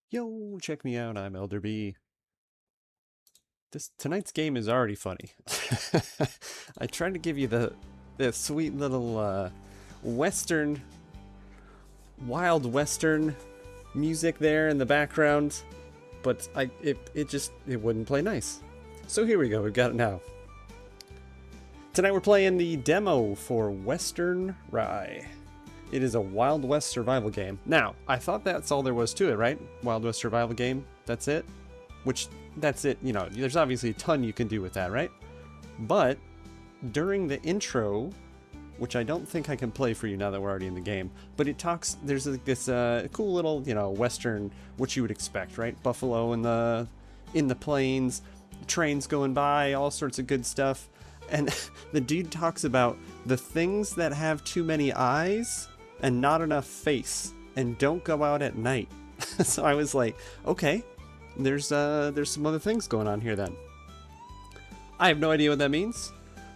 Yo, check me out, I'm elderb. Tonight's game is already funny. I tried to give you the sweet little western, wild western music there in the background, but it wouldn't play nice. So here we go, we've got it now. Tonight we're playing the demo for Western Rye. It is a Wild West survival game. Now, I thought that's all there was to it, right? Wild West survival game, that's it? Which, that's it, you know, there's obviously a ton you can do with that, right? But, during the intro, which I don't think I can play for you now that we're already in the game, but it talks, there's this cool little, you know, Western, what you would expect, right? Buffalo in the plains, trains going by, all sorts of good stuff. And the dude talks about the things that have too many eyes and not enough face and don't go out at night. So I was like, okay, there's some other things going on here then. I have no idea what that means,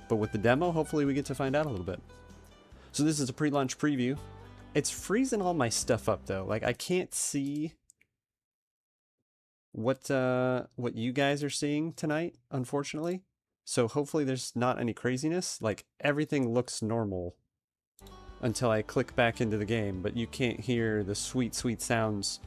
but with the demo, hopefully we get to find out a little bit. So this is a pre-launch preview. It's freezing all my stuff up though. Like I can't see what you guys are seeing tonight, unfortunately. So hopefully there's not any craziness. Like everything looks normal until I click back into the game, but you can't hear the sweet, sweet sounds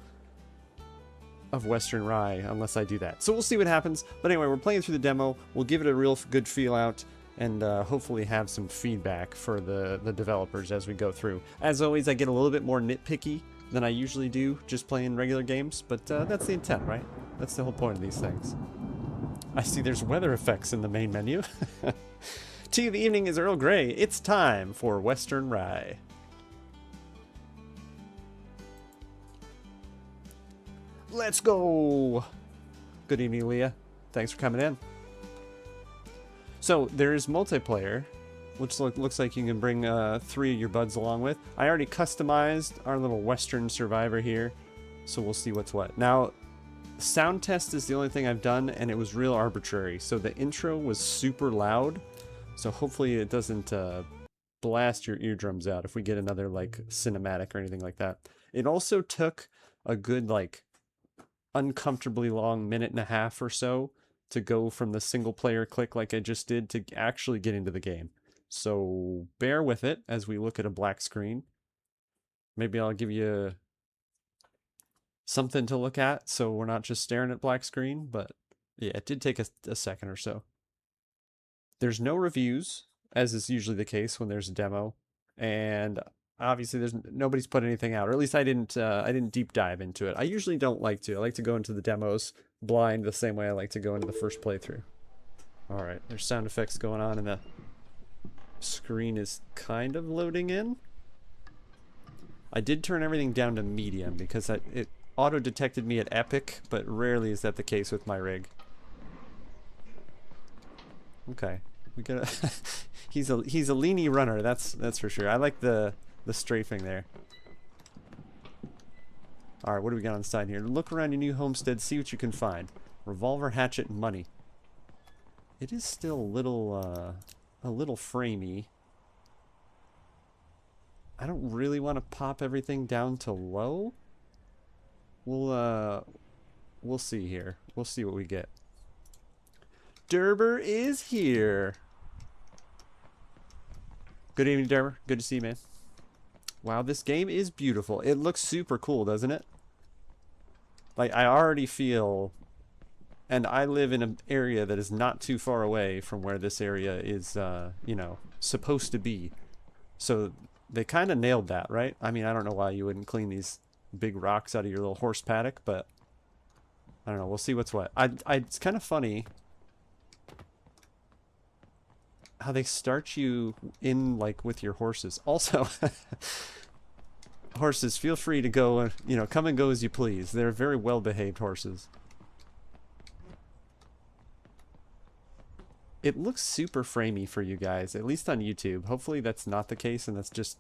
of Western Rye unless I do that. So we'll see what happens. But anyway, we're playing through the demo. We'll give it a real good feel out and hopefully have some feedback for the developers as we go through. As always, I get a little bit more nitpicky than I usually do just playing regular games, but that's the intent, right? That's the whole point of these things. I see there's weather effects in the main menu. Tea of the evening is Earl Grey. It's time for Western Rye. Let's go! Good evening, Leah. Thanks for coming in. So, there is multiplayer, which looks like you can bring 3 of your buds along with. I already customized our little Western survivor here, so we'll see what's what. Now, sound test is the only thing I've done, and it was real arbitrary. So the intro was super loud, so hopefully it doesn't blast your eardrums out if we get another like cinematic or anything like that. It also took a good like uncomfortably long minute and a half or so to go from the single player click like I just did to actually get into the game. So bear with it as we look at a black screen. Maybe I'll give you something to look at so we're not just staring at black screen, but yeah, it did take a second or so. There's no reviews, as is usually the case when there's a demo, and obviously nobody's put anything out, or at least I didn't deep dive into it. I usually don't like to. I like to go into the demos blind the same way I like to go into the first playthrough. Alright, there's sound effects going on and the screen is kind of loading in. I did turn everything down to medium because it auto-detected me at epic, but rarely is that the case with my rig. Okay, we got he's a leany runner, that's for sure. I like the strafing there. All right, what do we got on the side here? Look around your new homestead, see what you can find. Revolver, hatchet, and money. It is still a little framey. I don't really want to pop everything down to low. We'll see here. We'll see what we get. Derber is here. Good evening, Derber. Good to see you, man. Wow, this game is beautiful. It looks super cool, doesn't it? Like, I already feel... And I live in an area that is not too far away from where this area is, you know, supposed to be. So, they kind of nailed that, right? I mean, I don't know why you wouldn't clean these big rocks out of your little horse paddock, but... I don't know, we'll see what's what. It's kind of funny how they start you in, like, with your horses. Also, horses, feel free to go, you know, come and go as you please. They're very well-behaved horses. It looks super framey for you guys, at least on YouTube. Hopefully that's not the case, and that's just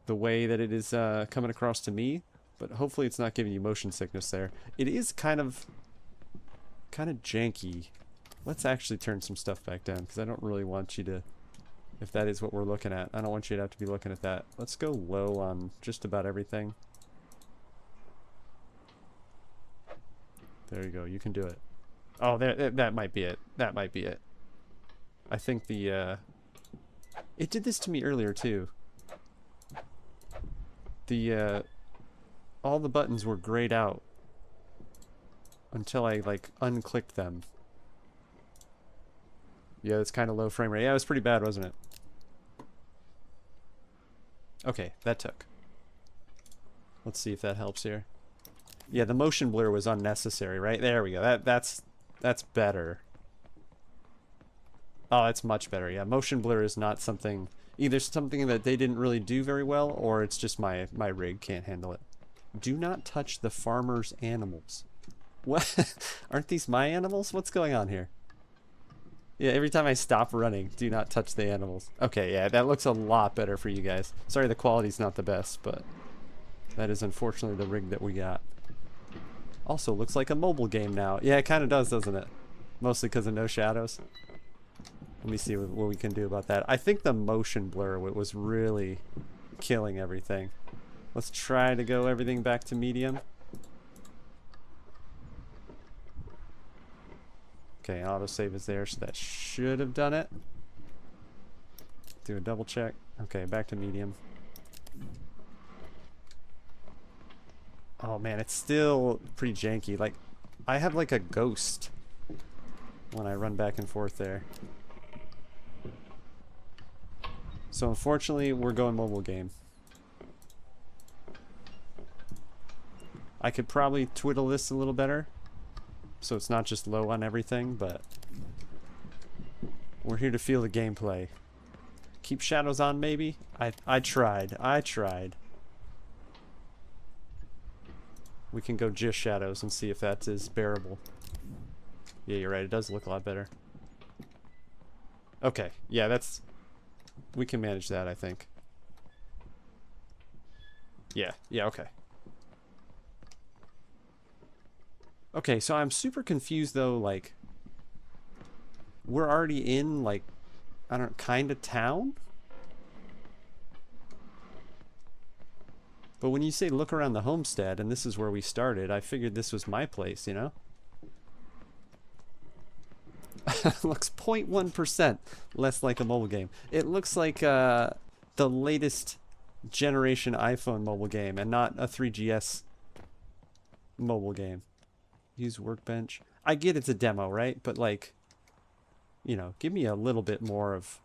the way that it is coming across to me. But hopefully it's not giving you motion sickness there. It is kind of janky. Let's actually turn some stuff back down, because I don't really want you to, if that is what we're looking at, I don't want you to have to be looking at that. Let's go low on just about everything. There you go. You can do it. Oh, that might be it. That might be it. I think the, it did this to me earlier, too. The, all the buttons were grayed out until I, like, unclicked them. Yeah, it's kind of low frame rate. Yeah, it was pretty bad, wasn't it? Okay, that took. Let's see if that helps here. Yeah, the motion blur was unnecessary, right? There we go. That's better. Oh, that's much better. Yeah, motion blur is not something, either something that they didn't really do very well, or it's just my rig can't handle it. Do not touch the farmer's animals. What? Aren't these my animals? What's going on here? Yeah, every time I stop running, do not touch the animals. Okay, yeah, that looks a lot better for you guys. Sorry the quality's not the best, but that is unfortunately the rig that we got. Also, looks like a mobile game now. Yeah, it kind of does, doesn't it? Mostly because of no shadows. Let me see what we can do about that. I think the motion blur was really killing everything. Let's try to go everything back to medium. Okay, autosave is there, so that should have done it. Do a double check. Okay, back to medium. Oh man, it's still pretty janky. Like, I have like a ghost when I run back and forth there. So unfortunately, we're going mobile game. I could probably twiddle this a little better, so it's not just low on everything, but we're here to feel the gameplay. Keep shadows on, maybe? I tried. We can go just shadows and see if that is bearable. Yeah, you're right. It does look a lot better. Okay. Yeah, that's... We can manage that, I think. Yeah. Yeah, okay. Okay, so I'm super confused, though, like... We're already in, like... I don't know, kind of town? But when you say look around the homestead, and this is where we started, I figured this was my place, you know? Looks 0.1% less like a mobile game. It looks like the latest generation iPhone mobile game, and not a 3GS mobile game. Use workbench. I get it's a demo, right? But like, you know, give me a little bit more of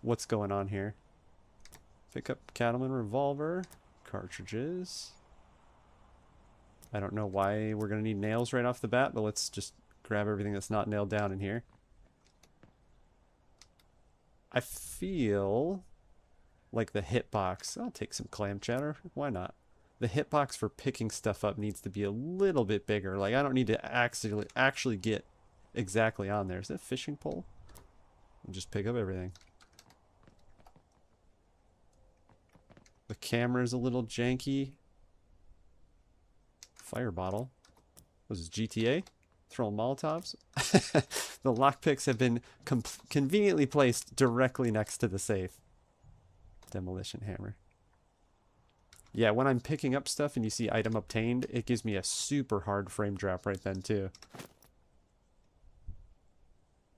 what's going on here. Pick up Cattleman revolver. Cartridges. I don't know why we're going to need nails right off the bat, but let's just grab everything that's not nailed down in here. I feel like the hitbox... I'll take some clam chowder. Why not? The hitbox for picking stuff up needs to be a little bit bigger. Like, I don't need to actually get exactly on there. Is that a fishing pole? I'll just pick up everything. The camera's a little janky. Fire bottle. Was this GTA? Throwing Molotovs? The lockpicks have been conveniently placed directly next to the safe. Demolition hammer. Yeah, when I'm picking up stuff and you see item obtained, it gives me a super hard frame drop right then too.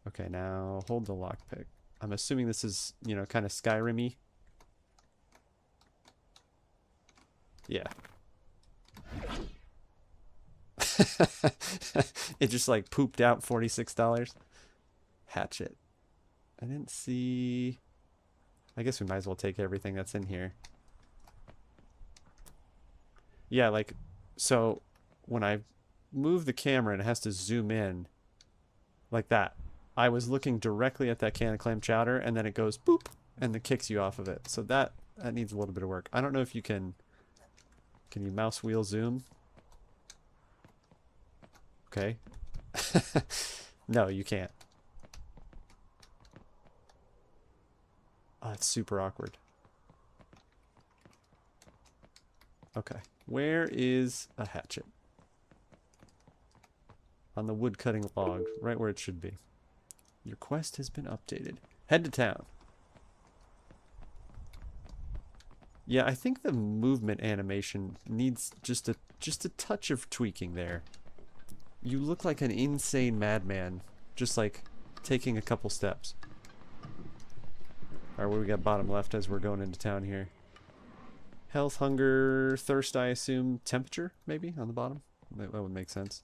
Okay, now hold the lockpick. I'm assuming this is, you know, kind of Skyrim-y. Yeah. It just like pooped out $46. Hatchet. I didn't see... I guess we might as well take everything that's in here. Yeah, like, so when I move the camera and it has to zoom in like that, I was looking directly at that can of clam chowder and then it goes boop and it kicks you off of it. So that needs a little bit of work. I don't know if you can... Can you mouse wheel zoom? Okay. No, you can't. Oh, it's super awkward. Okay. Where is a hatchet? On the wood cutting log, right where it should be. Your quest has been updated. Head to town. Yeah, I think the movement animation needs just a touch of tweaking there. You look like an insane madman, just like taking a couple steps. Alright, what do we got bottom left as we're going into town here? Health, hunger, thirst, I assume. Temperature, maybe, on the bottom? That would make sense.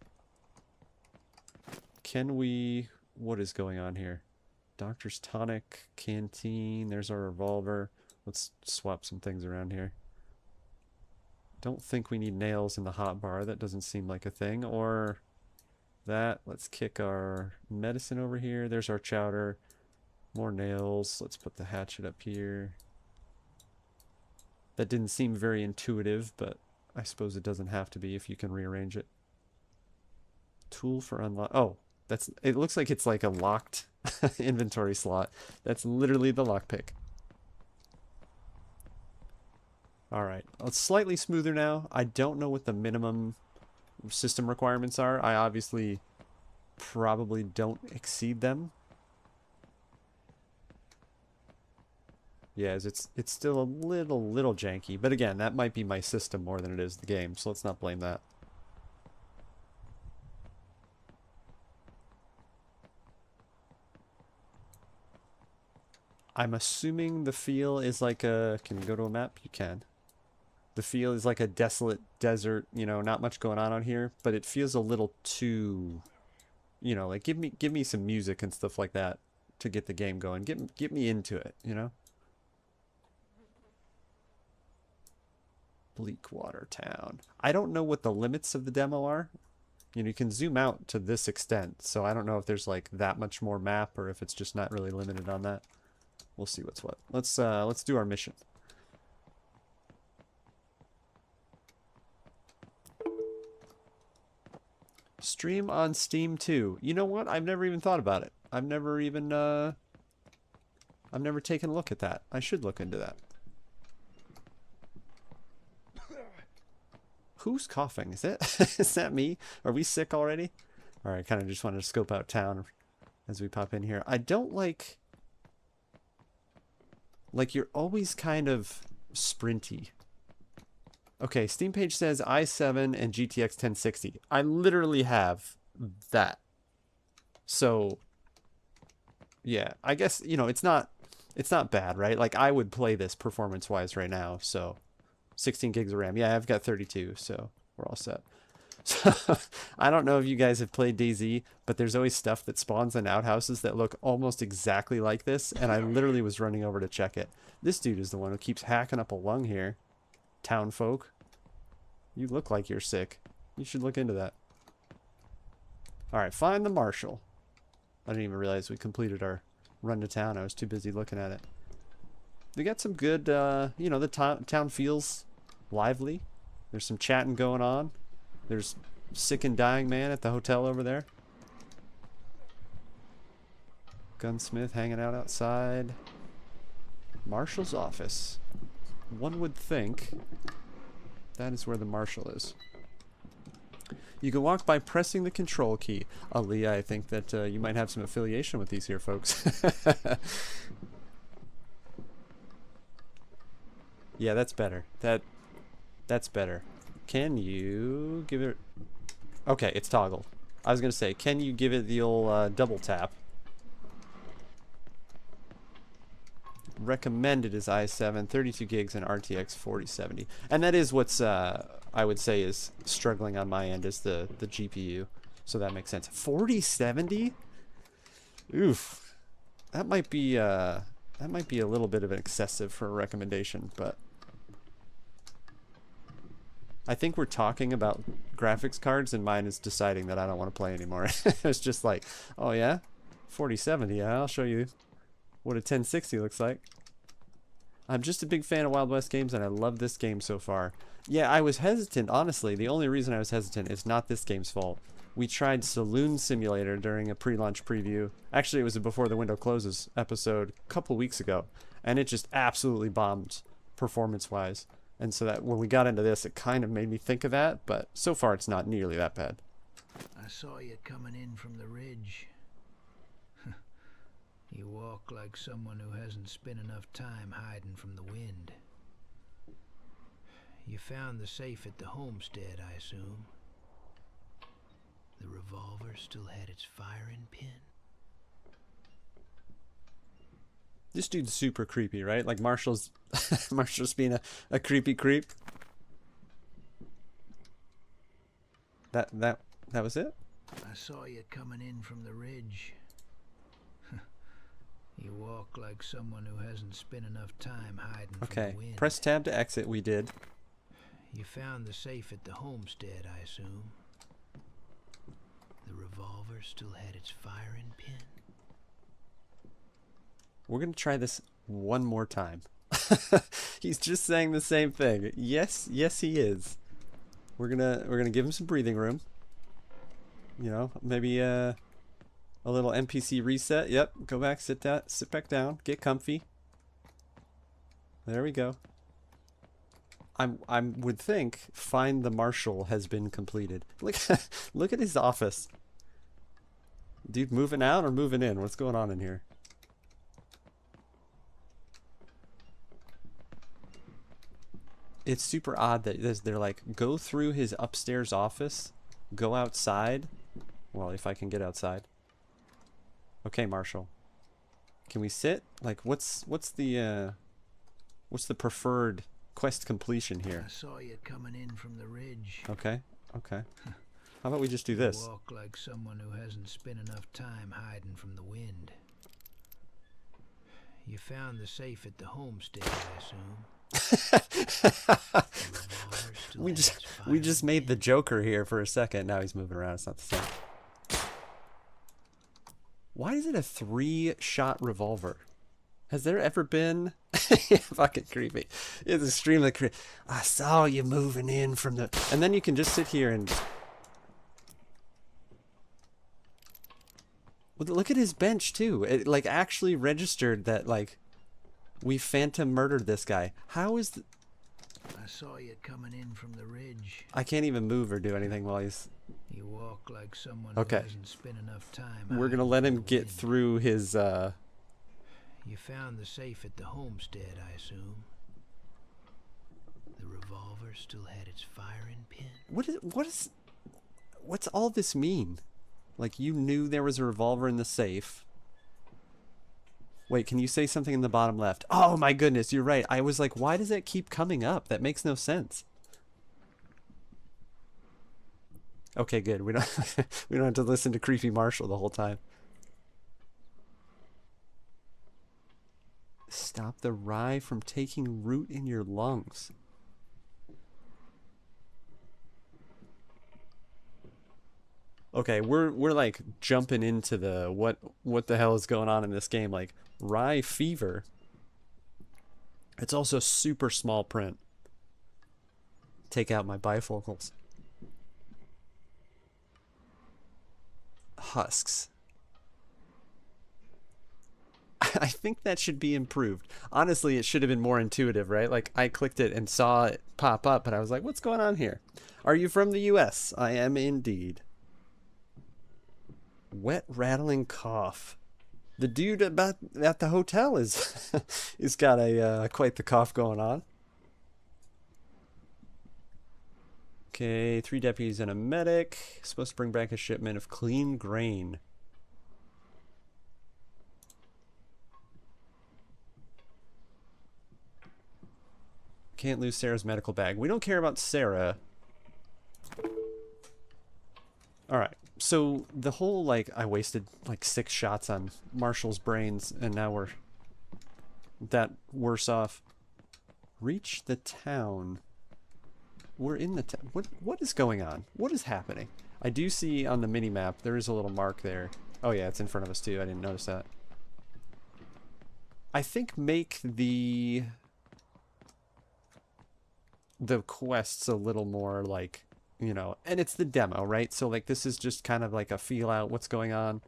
Can we... What is going on here? Doctor's tonic, canteen, there's our revolver. Let's swap some things around here. Don't think we need nails in the hot bar. That doesn't seem like a thing. Or that. Let's kick our medicine over here. There's our chowder. More nails. Let's put the hatchet up here. That didn't seem very intuitive, but I suppose it doesn't have to be if you can rearrange it. Tool for unlock. Oh, that's. It looks like it's like a locked inventory slot. That's literally the lockpick. Alright, it's slightly smoother now. I don't know what the minimum system requirements are. I obviously probably don't exceed them. Yes, it's still a little janky. But again, that might be my system more than it is the game, so let's not blame that. I'm assuming the feel is like a... Can you go to a map? You can. The feel is like a desolate desert, you know, not much going on here, but it feels a little too, you know, like give me some music and stuff like that to get the game going. Get me into it, you know? Bleakwater Town. I don't know what the limits of the demo are. You know, you can zoom out to this extent, so I don't know if there's like that much more map or if it's just not really limited on that. We'll see what's what. Let's do our mission. Stream on Steam too. You know what? I've never even thought about it. I've never even I've never taken a look at that. I should look into that. Who's coughing? Is it? Is that me? Are we sick already? Alright, kind of just wanted to scope out town as we pop in here. I don't like you're always kind of sprinty. Okay, Steam page says i7 and GTX 1060. I literally have that. So, yeah, I guess, you know, it's not bad, right? Like, I would play this performance-wise right now, so 16 gigs of RAM. Yeah, I've got 32, so we're all set. So, I don't know if you guys have played DayZ, but there's always stuff that spawns in outhouses that look almost exactly like this, and I literally was running over to check it. This dude is the one who keeps hacking up a lung here. Town folk. You look like you're sick. You should look into that. Alright, find the marshal. I didn't even realize we completed our run to town. I was too busy looking at it. They got some good, you know, the town feels lively. There's some chatting going on. There's sick and dying man at the hotel over there. Gunsmith hanging out outside. Marshal's office. One would think that is where the marshal is. You can walk by pressing the control key. Aaliyah, I think that you might have some affiliation with these here folks. Yeah, that's better. That's better. Can you give it... Okay, it's toggled. I was going to say, can you give it the old double tap? Recommended is i7, 32 gigs, and RTX 4070. And that is what's, I would say, is struggling on my end, is the GPU. So that makes sense. 4070? Oof. That might be a little bit of an excessive for a recommendation, but... I think we're talking about graphics cards, and mine is deciding that I don't want to play anymore. It's just like, oh yeah? 4070, yeah, I'll show you what a 1060 looks like. I'm just a big fan of Wild West games, and I love this game so far. Yeah, I was hesitant, honestly. The only reason I was hesitant is not this game's fault. We tried Saloon Simulator during a pre-launch preview. Actually, it was a Before the Window Closes episode a couple weeks ago, and it just absolutely bombed performance-wise. And so that when we got into this, it kind of made me think of that, but so far it's not nearly that bad. I saw you coming in from the ridge. You walk like someone who hasn't spent enough time hiding from the wind. You found the safe at the homestead, I assume? The revolver still had its firing pin. This dude's super creepy, right? Like Marshall's Marshall's being a creepy creep. That was it? I saw you coming in from the ridge. You walk like someone who hasn't spent enough time hiding from Okay. the wind. Press tab to exit, we did. You found the safe at the homestead, I assume. The revolver still had its firing pin. We're gonna try this one more time. He's just saying the same thing. Yes, he is. We're gonna give him some breathing room. You know, maybe a little NPC reset. Yep, go back, sit back down, get comfy. There we go. I would think find the marshal has been completed. Look at his office. Dude, moving out or moving in? What's going on in here? It's super odd that they're like, go through his upstairs office, go outside. Well, if I can get outside. Okay, Marshall. Can we sit? Like, what's the preferred quest completion here? I saw you coming in from the ridge. Okay. How about we just do this? You walk like someone who hasn't spent enough time hiding from the wind. You found the safe at the homestead, I assume. we just made the Joker here for a second. Now he's moving around. It's not the same. Why is it a 3-shot revolver? Has there ever been? Fucking creepy. It's extremely creepy. I saw you moving in from the. And then you can just sit here and. Well, look at his bench too. It like actually registered that like we phantom murdered this guy. How is the... I saw you coming in from the ridge. I can't even move or do anything while he's... You walk like someone okay. who hasn't spent enough time. We're gonna let him get through his You found the safe at the homestead, I assume. The revolver still had its firing pin. What's all this mean? Like, you knew there was a revolver in the safe. Wait, can you say something in the bottom left? Oh my goodness, you're right. I was like, why does that keep coming up? That makes no sense. Okay, good. We don't have to listen to creepy Marshall the whole time. Stop the rye from taking root in your lungs. Okay, we're like jumping into the what the hell is going on in this game, like rye fever. It's also super small print. Take out my bifocals. Husks. I think that should be improved. Honestly, it should have been more intuitive, right? Like, I clicked it and saw it pop up, and I was like, what's going on here? Are you from the US? I am indeed. Wet rattling cough. The dude at the hotel is he's got a quite the cough going on. Okay, 3 deputies and a medic. Supposed to bring back a shipment of clean grain. Can't lose Sarah's medical bag. We don't care about Sarah. Alright, so the whole, like, I wasted, like, 6 shots on Marshall's brains, and now we're that worse off. Reach the town. We're in the town. What is going on? What is happening? I do see on the mini-map, there is a little mark there. Oh yeah, it's in front of us too. I didn't notice that. I think make the quests a little more like, you know, and it's the demo, right? So like this is just kind of like a feel out what's going on.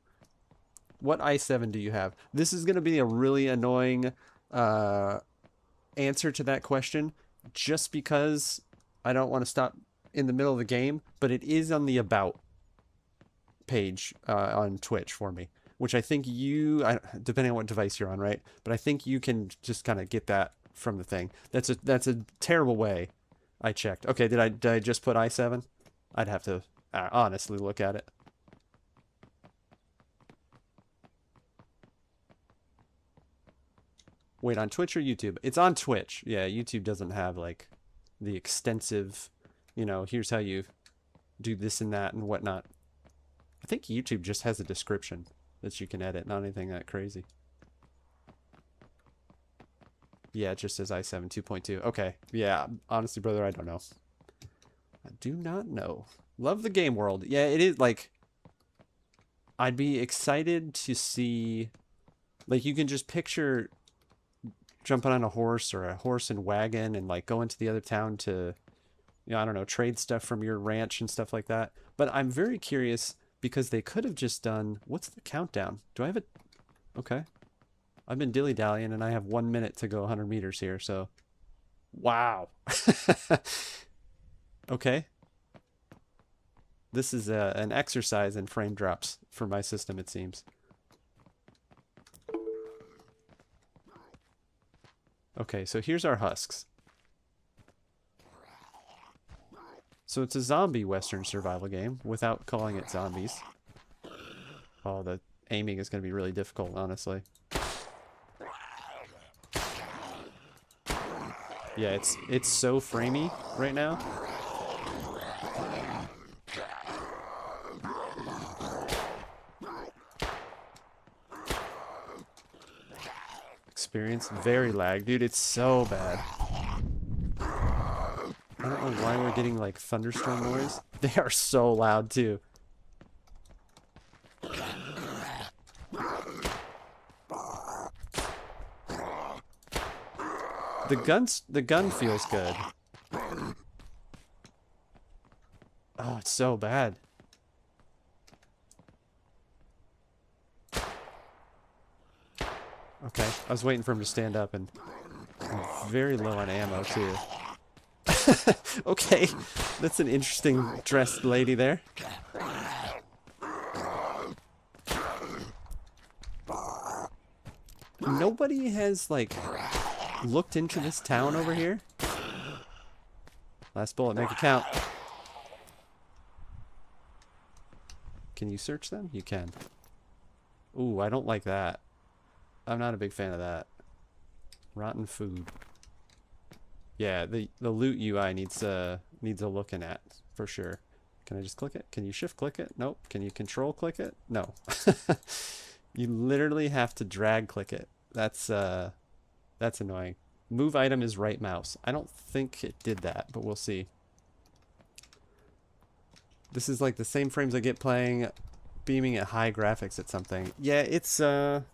What i7 do you have? This is going to be a really annoying answer to that question just because I don't want to stop in the middle of the game, but it is on the about page on Twitch for me, which I think depending on what device you're on, right? But I think you can just kind of get that from the thing. That's a terrible way. I checked. Okay, did I just put i7? I'd have to honestly look at it. Wait, on Twitch or YouTube? It's on Twitch. Yeah, YouTube doesn't have like the extensive, you know, here's how you do this and that and whatnot. I think YouTube just has a description that you can edit, not anything that crazy. Yeah, it just says i7 2.2. Okay, yeah, honestly, brother, I don't know. I do not know. Love the game world. Yeah, it is like, I'd be excited to see, like, you can just picture jumping on a horse or a horse and wagon and like going to the other town to, you know, I don't know, trade stuff from your ranch and stuff like that. But I'm very curious because they could have just done, what's the countdown? Do I have it? Okay. I've been dilly-dallying and I have 1 minute to go 100 meters here, so. Wow. Okay. This is an exercise in frame drops for my system, it seems. Okay, so here's our husks. So it's a zombie Western survival game without calling it zombies. Oh, the aiming is going to be really difficult, honestly. Yeah, it's so framey right now. Experience very lag, dude. It's so bad. I don't know why we're getting like thunderstorm noise. They are so loud too. The gun feels good. Oh, it's so bad. Okay, I was waiting for him to stand up, and I'm very low on ammo too. Okay, that's an interesting dressed lady there. Nobody has like looked into this town over here. Last bullet, make it count. Can you search them? You can. Ooh, I don't like that. I'm not a big fan of that. Rotten food. Yeah, the loot UI needs a looking at for sure. Can I just click it? Can you shift click it? Nope. Can you control click it? No. You literally have to drag click it. That's annoying. Move item is right mouse. I don't think it did that, but we'll see. This is like the same frames I get playing beaming at high graphics at something. Yeah, it's a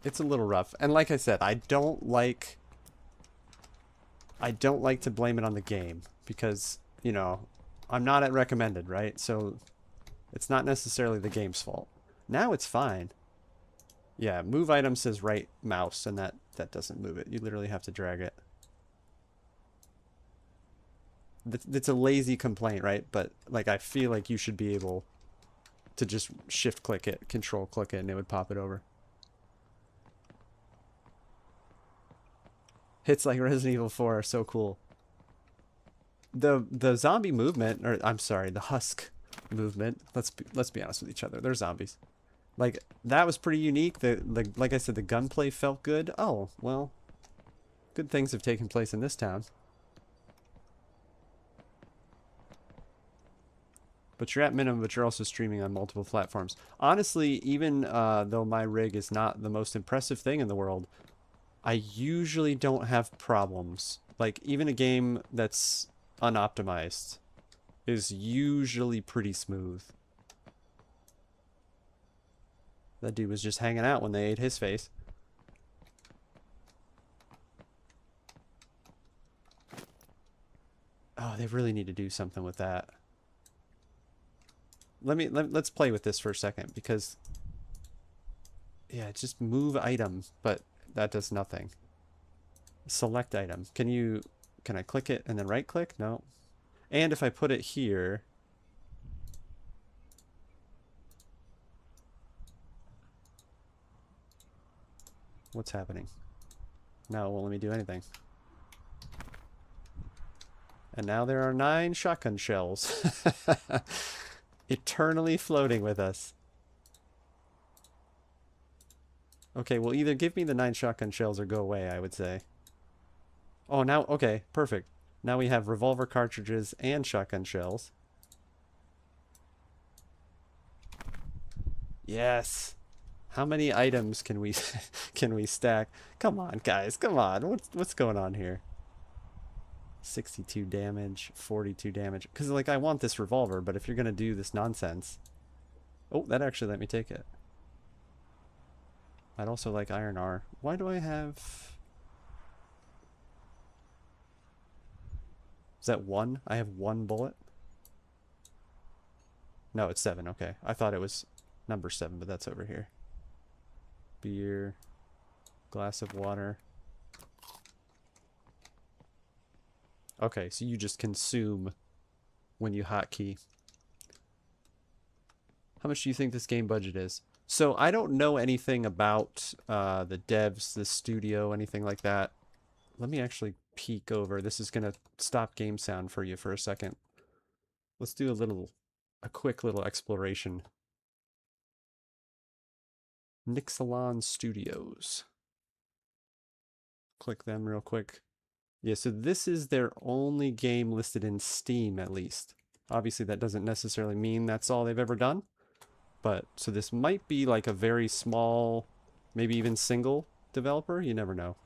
little rough. And like I said, I don't like to blame it on the game because, you know, I'm not at recommended, right? So it's not necessarily the game's fault. Now it's fine. Yeah, move item says right mouse, and that doesn't move it. You literally have to drag it. It's a lazy complaint, right? But like, I feel like you should be able to just shift click it, control click it, and it would pop it over. Hits like Resident Evil 4 are so cool. The zombie movement, or I'm sorry, the husk movement. Let's be honest with each other. They're zombies. Like, that was pretty unique. Like I said, the gunplay felt good. Oh, well, good things have taken place in this town. But you're at minimum, but you're also streaming on multiple platforms. Honestly, even though my rig is not the most impressive thing in the world, I usually don't have problems. Like, even a game that's unoptimized is usually pretty smooth. That dude was just hanging out when they ate his face. Oh, they really need to do something with that. Let's play with this for a second, because yeah, just move item, but that does nothing. Select item. Can I click it and then right click? No. And if I put it here, what's happening? Now it won't let me do anything. And now there are 9 shotgun shells. Eternally floating with us. Okay, well either give me the 9 shotgun shells or go away, I would say. Oh, now, okay, perfect. Now we have revolver cartridges and shotgun shells. Yes. How many items can we can we stack? Come on, guys. Come on. What's going on here? 62 damage, 42 damage. Cuz like I want this revolver, but if you're going to do this nonsense. Oh, that actually let me take it. I'd also like iron R. Why do I have... Is that 1? I have 1 bullet? No, it's 7. Okay. I thought it was number 7, but that's over here. Beer. Glass of water. Okay, so you just consume when you hotkey. How much do you think this game budget is? So I don't know anything about the devs, the studio, anything like that. Let me actually peek over. This is going to stop game sound for you for a second. Let's do a quick little exploration. Nixalon Studios. Click them real quick. Yeah, so this is their only game listed in Steam, at least. Obviously, that doesn't necessarily mean that's all they've ever done. But, so this might be like a very small, maybe even single developer. You never know.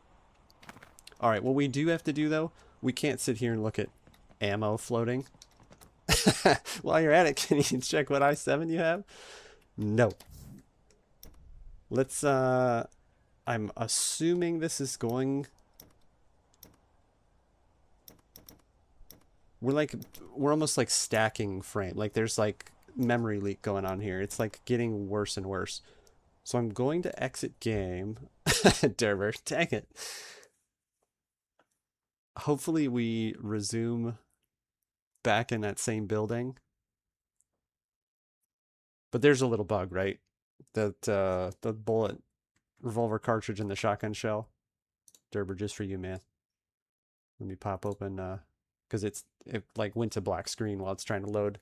Alright, what we do have to do, though, we can't sit here and look at ammo floating. While you're at it, can you check what i7 you have? No. Let's, I'm assuming this is going... We're almost like stacking frame. Like there's like memory leak going on here. It's like getting worse and worse. So I'm going to exit game. Derber, dang it. Hopefully we resume back in that same building. But there's a little bug, right? That the bullet revolver cartridge and the shotgun shell. Derber, just for you, man. Let me pop open because it like went to black screen while it's trying to load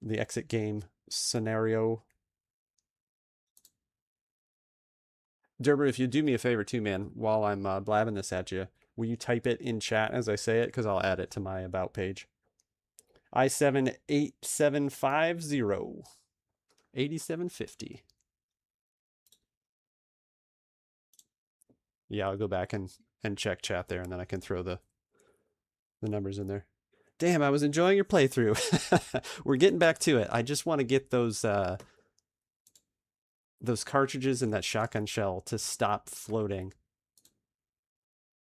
the exit game scenario. Derber, if you do me a favor too, man, while I'm blabbing this at you, will you type it in chat as I say it? Because I'll add it to my about page. i7 8750. 8750. Yeah, I'll go back and check chat there, and then I can throw the numbers in there. Damn, I was enjoying your playthrough. We're getting back to it. I just want to get those cartridges and that shotgun shell to stop floating.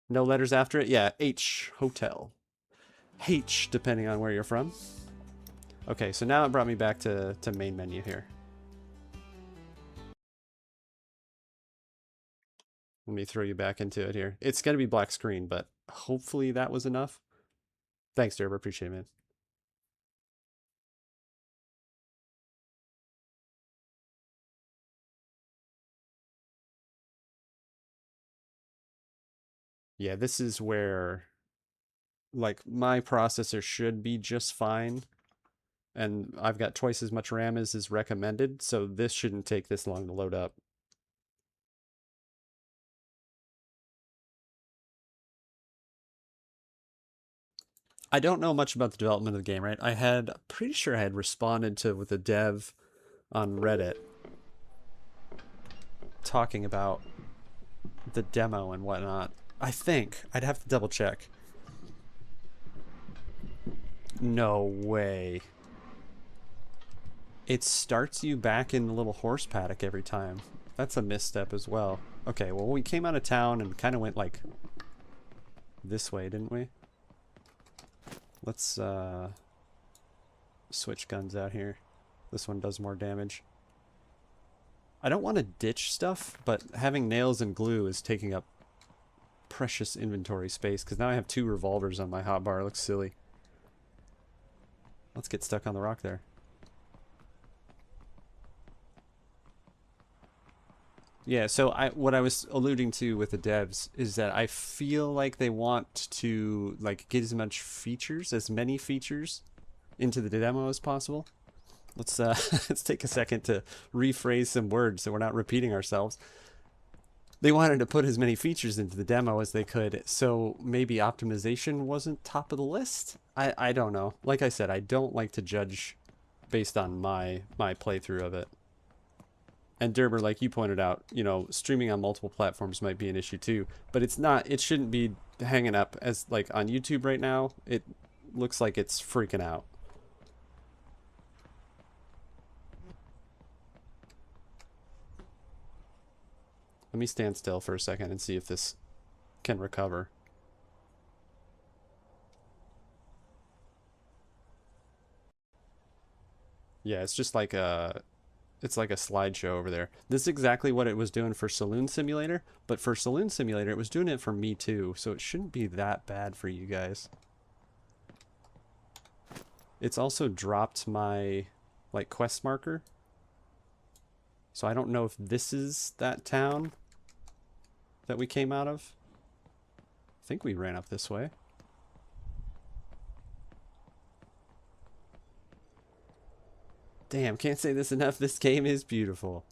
No letters after it? Yeah, H, hotel. H, depending on where you're from. Okay, so now it brought me back to main menu here. Let me throw you back into it here. It's going to be black screen, but hopefully that was enough. Thanks, Derber. Appreciate it, man. Yeah, this is where, like, my processor should be just fine. And I've got twice as much RAM as is recommended, so this shouldn't take this long to load up. I don't know much about the development of the game, right? Pretty sure I had responded to with a dev on Reddit talking about the demo and whatnot. I think. I'd have to double check. No way. It starts you back in the little horse paddock every time. That's a misstep as well. Okay, well, we came out of town and kind of went like this way, didn't we? Let's switch guns out here. This one does more damage. I don't want to ditch stuff, but having nails and glue is taking up precious inventory space because now I have 2 revolvers on my hotbar. It looks silly. Let's get stuck on the rock there. Yeah, so what I was alluding to with the devs is that I feel like they want to like get as many features into the demo as possible. Let's let's take a second to rephrase some words so we're not repeating ourselves. they wanted to put as many features into the demo as they could, so maybe optimization wasn't top of the list. I don't know. Like I said, I don't like to judge based on my playthrough of it. And Derber, like you pointed out, you know, streaming on multiple platforms might be an issue too, but it's not. It shouldn't be hanging up as like on YouTube right now. It looks like it's freaking out. Let me stand still for a second and see if this can recover. Yeah, it's just like a slideshow over there. This is exactly what it was doing for Saloon Simulator, but for Saloon Simulator it was doing it for me too, so it shouldn't be that bad for you guys. It's also dropped my like quest marker. So I don't know if this is that town that we came out of. I think we ran up this way. Damn, can't say this enough. This game is beautiful.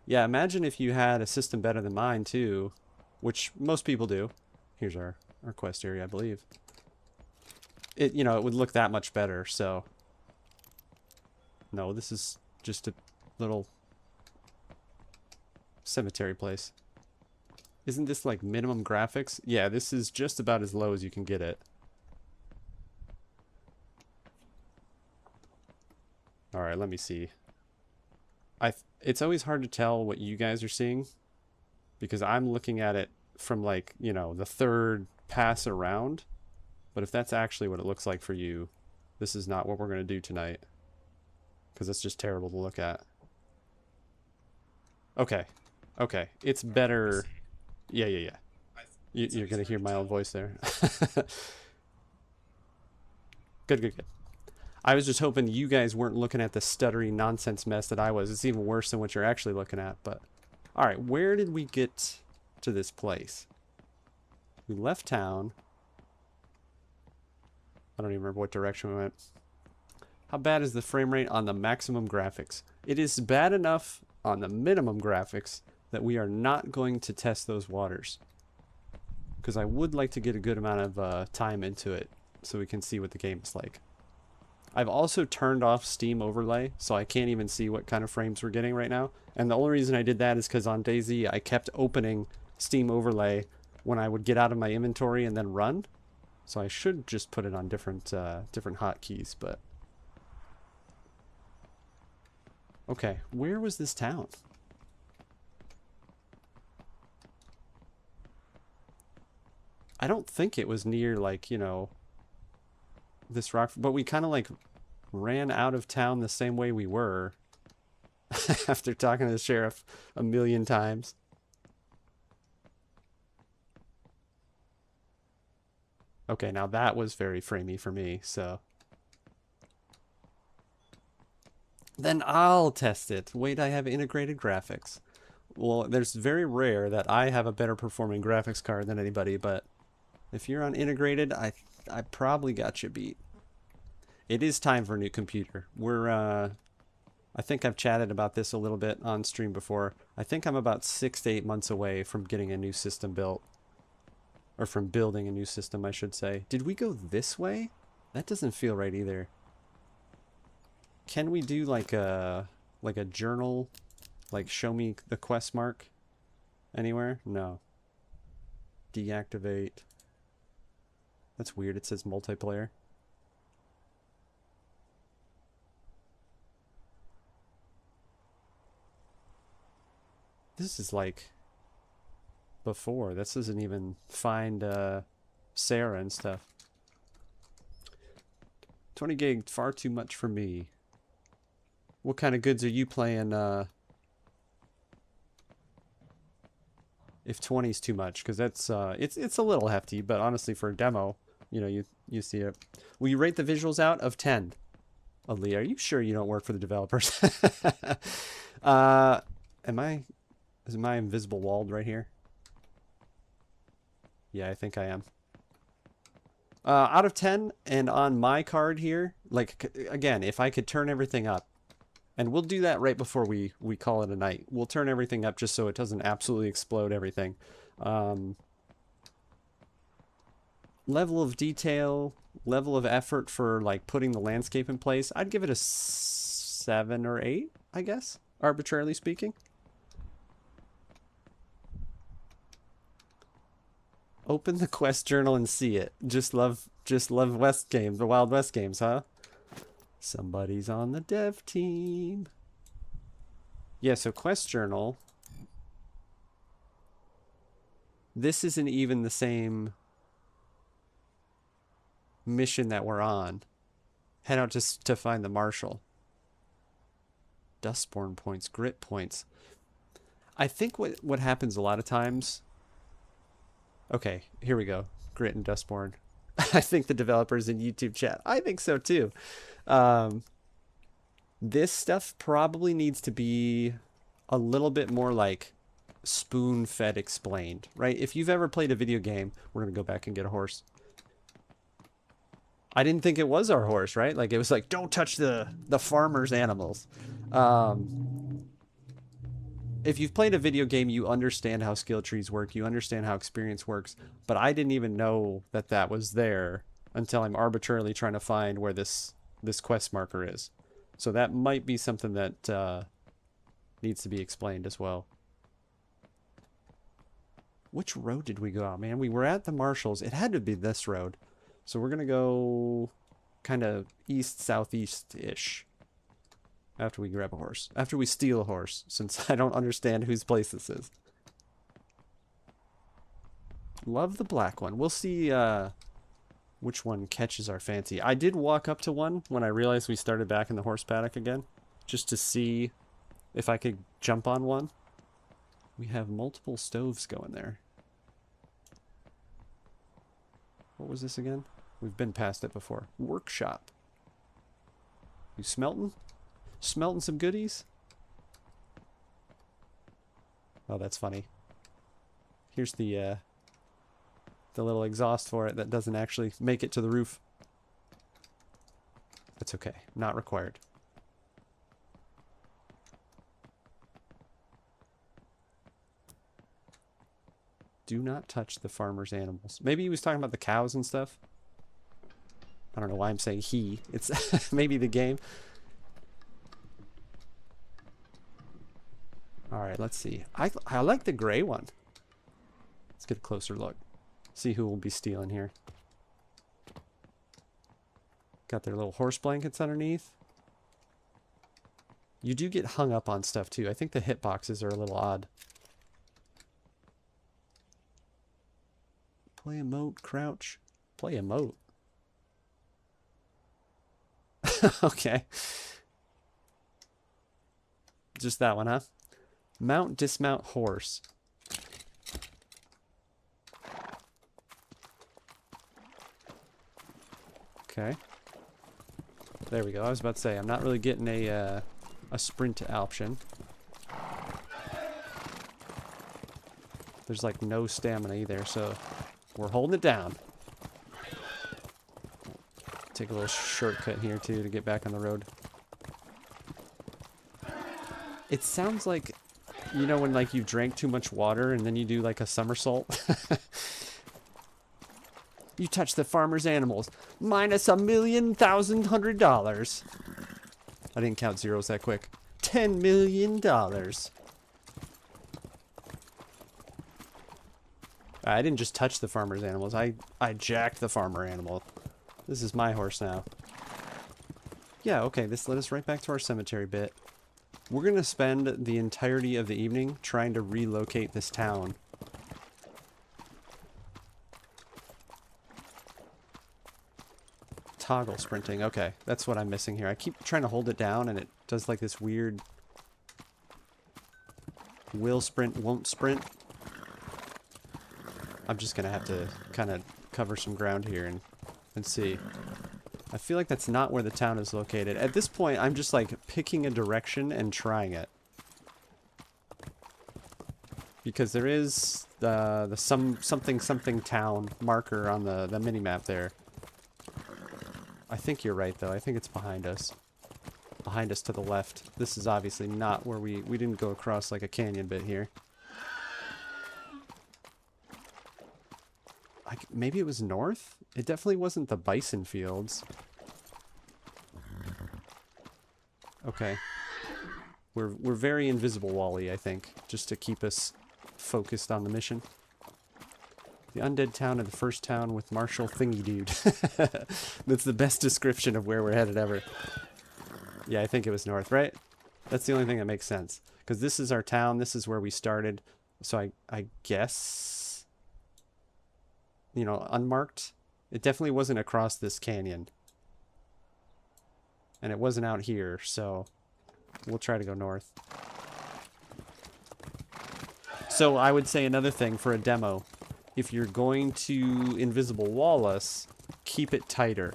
Yeah, imagine if you had a system better than mine too, which most people do. Here's our quest area, I believe. It, you know, it would look that much better, so. No, this is just a little cemetery place. Isn't this like minimum graphics? Yeah, this is just about as low as you can get it. Alright, let me see. It's always hard to tell what you guys are seeing because I'm looking at it from like, you know, the third pass around. But if that's actually what it looks like for you, this is not what we're going to do tonight. Because it's just terrible to look at. Okay. Okay. It's better. Yeah. You're going to hear my own voice there. Good. I was just hoping you guys weren't looking at the stuttery nonsense mess that I was. It's even worse than what you're actually looking at. But all right, where did we get to this place? We left town. I don't even remember what direction we went. How bad is the frame rate on the maximum graphics? It is bad enough on the minimum graphics that we are not going to test those waters. Because I would like to get a good amount of time into it so we can see what the game is like. I've also turned off Steam Overlay, so I can't even see what kind of frames we're getting right now. And the only reason I did that is because on DayZ I kept opening Steam Overlay when I would get out of my inventory and then run. So I should just put it on different hotkeys, but... Okay, where was this town? I don't think it was near, like, you know, this rock, but we kind of like ran out of town the same way we were after talking to the sheriff a million times. Okay, now that was very framey for me, so. Then I'll test it. Wait, I have integrated graphics. Well, there's very rare that I have a better performing graphics card than anybody, but if you're on integrated, I probably got you beat. It is time for a new computer. We're, I think I've chatted about this a little bit on stream before. I think I'm about 6 to 8 months away from getting a new system built. Or from building a new system, I should say. Did we go this way? That doesn't feel right either. Can we do like a journal? Like show me the quest mark anywhere? No. Deactivate. That's weird. It says multiplayer. This is like before. This doesn't even find Sarah and stuff. 20 gig, far too much for me. What kind of goods are you playing? If 20 is too much, because that's it's a little hefty, but honestly for a demo, you know, you see it. Will you rate the visuals out of 10? Ali, are you sure you don't work for the developers? Is my invisible walled right here? Yeah, I think I am. Out of 10, and on my card here, like, again, if I could turn everything up, And we'll do that right before we call it a night. We'll turn everything up just so it doesn't absolutely explode everything. Level of detail, level of effort for like putting the landscape in place, I'd give it a 7 or 8, I guess, arbitrarily speaking. Open the quest journal and see it. Just love West games, the Wild West games, huh? Somebody's on the dev team. Yeah, so quest journal. This isn't even the same mission that we're on. Head out to find the marshal. Dustborn points, grit points. I think what happens a lot of times. Okay, here we go. Grit and Dustborn. I think the developers in YouTube chat. I think so too. This stuff probably needs to be a little bit more like spoon-fed explained, right? If you've ever played a video game, we're gonna go back and get a horse. I didn't think it was our horse, right? Like it was like, don't touch the farmer's animals. If you've played a video game, you understand how skill trees work. You understand how experience works. But I didn't even know that was there until I'm arbitrarily trying to find where this quest marker is. So that might be something that needs to be explained as well. Which road did we go out, man? We were at the Marshalls. It had to be this road. So we're going to go kind of east-southeast-ish. After we grab a horse. After we steal a horse, since I don't understand whose place this is. Love the black one. We'll see which one catches our fancy. I did walk up to one when I realized we started back in the horse paddock again. Just to see if I could jump on one. We have multiple stoves going there. What was this again? We've been past it before. Workshop. You smelting? Smelting some goodies? Oh, that's funny. Here's the little exhaust for it that doesn't actually make it to the roof. That's okay. Not required. Do not touch the farmer's animals. Maybe he was talking about the cows and stuff. I don't know why I'm saying he. It's maybe the game. Alright, let's see. I like the gray one. Let's get a closer look. See who will be stealing here. Got their little horse blankets underneath. You do get hung up on stuff too. I think the hitboxes are a little odd. Play emote, crouch. Play emote. Okay. Just that one, huh? Mount, dismount, horse. Okay. There we go. I was about to say, I'm not really getting a sprint option. There's like no stamina either, so we're holding it down. Take a little shortcut here too to get back on the road. It sounds like, you know, when like you drank too much water and then you do like a somersault. You touch the farmer's animals. Minus $1,000,100. I didn't count zeros that quick. $10 million. I didn't just touch the farmer's animals. I jacked the farmer animal. This is my horse now. Yeah, okay, this led us right back to our cemetery bit. We're going to spend the entirety of the evening trying to relocate this town. Toggle sprinting. Okay, that's what I'm missing here. I keep trying to hold it down and it does like this weird will sprint, won't sprint. I'm just going to have to kind of cover some ground here and see. I feel like that's not where the town is located. At this point, I'm just like picking a direction and trying it. Because there is the something town marker on the mini-map there. I think you're right, though. I think it's behind us. behind us to the left. This is obviously not where we didn't go across like a canyon bit here. Maybe it was north? It definitely wasn't the bison fields. Okay. We're very invisible wall-y, I think, just to keep us focused on the mission. The undead town of the first town with Marshall Thingy Dude. That's the best description of where we're headed ever. Yeah, I think it was north, right? That's the only thing that makes sense. Because this is our town, this is where we started. So I guess, you know, unmarked. It definitely wasn't across this canyon. And it wasn't out here, so we'll try to go north. So I would say another thing for a demo. If you're going to invisible wall us, keep it tighter.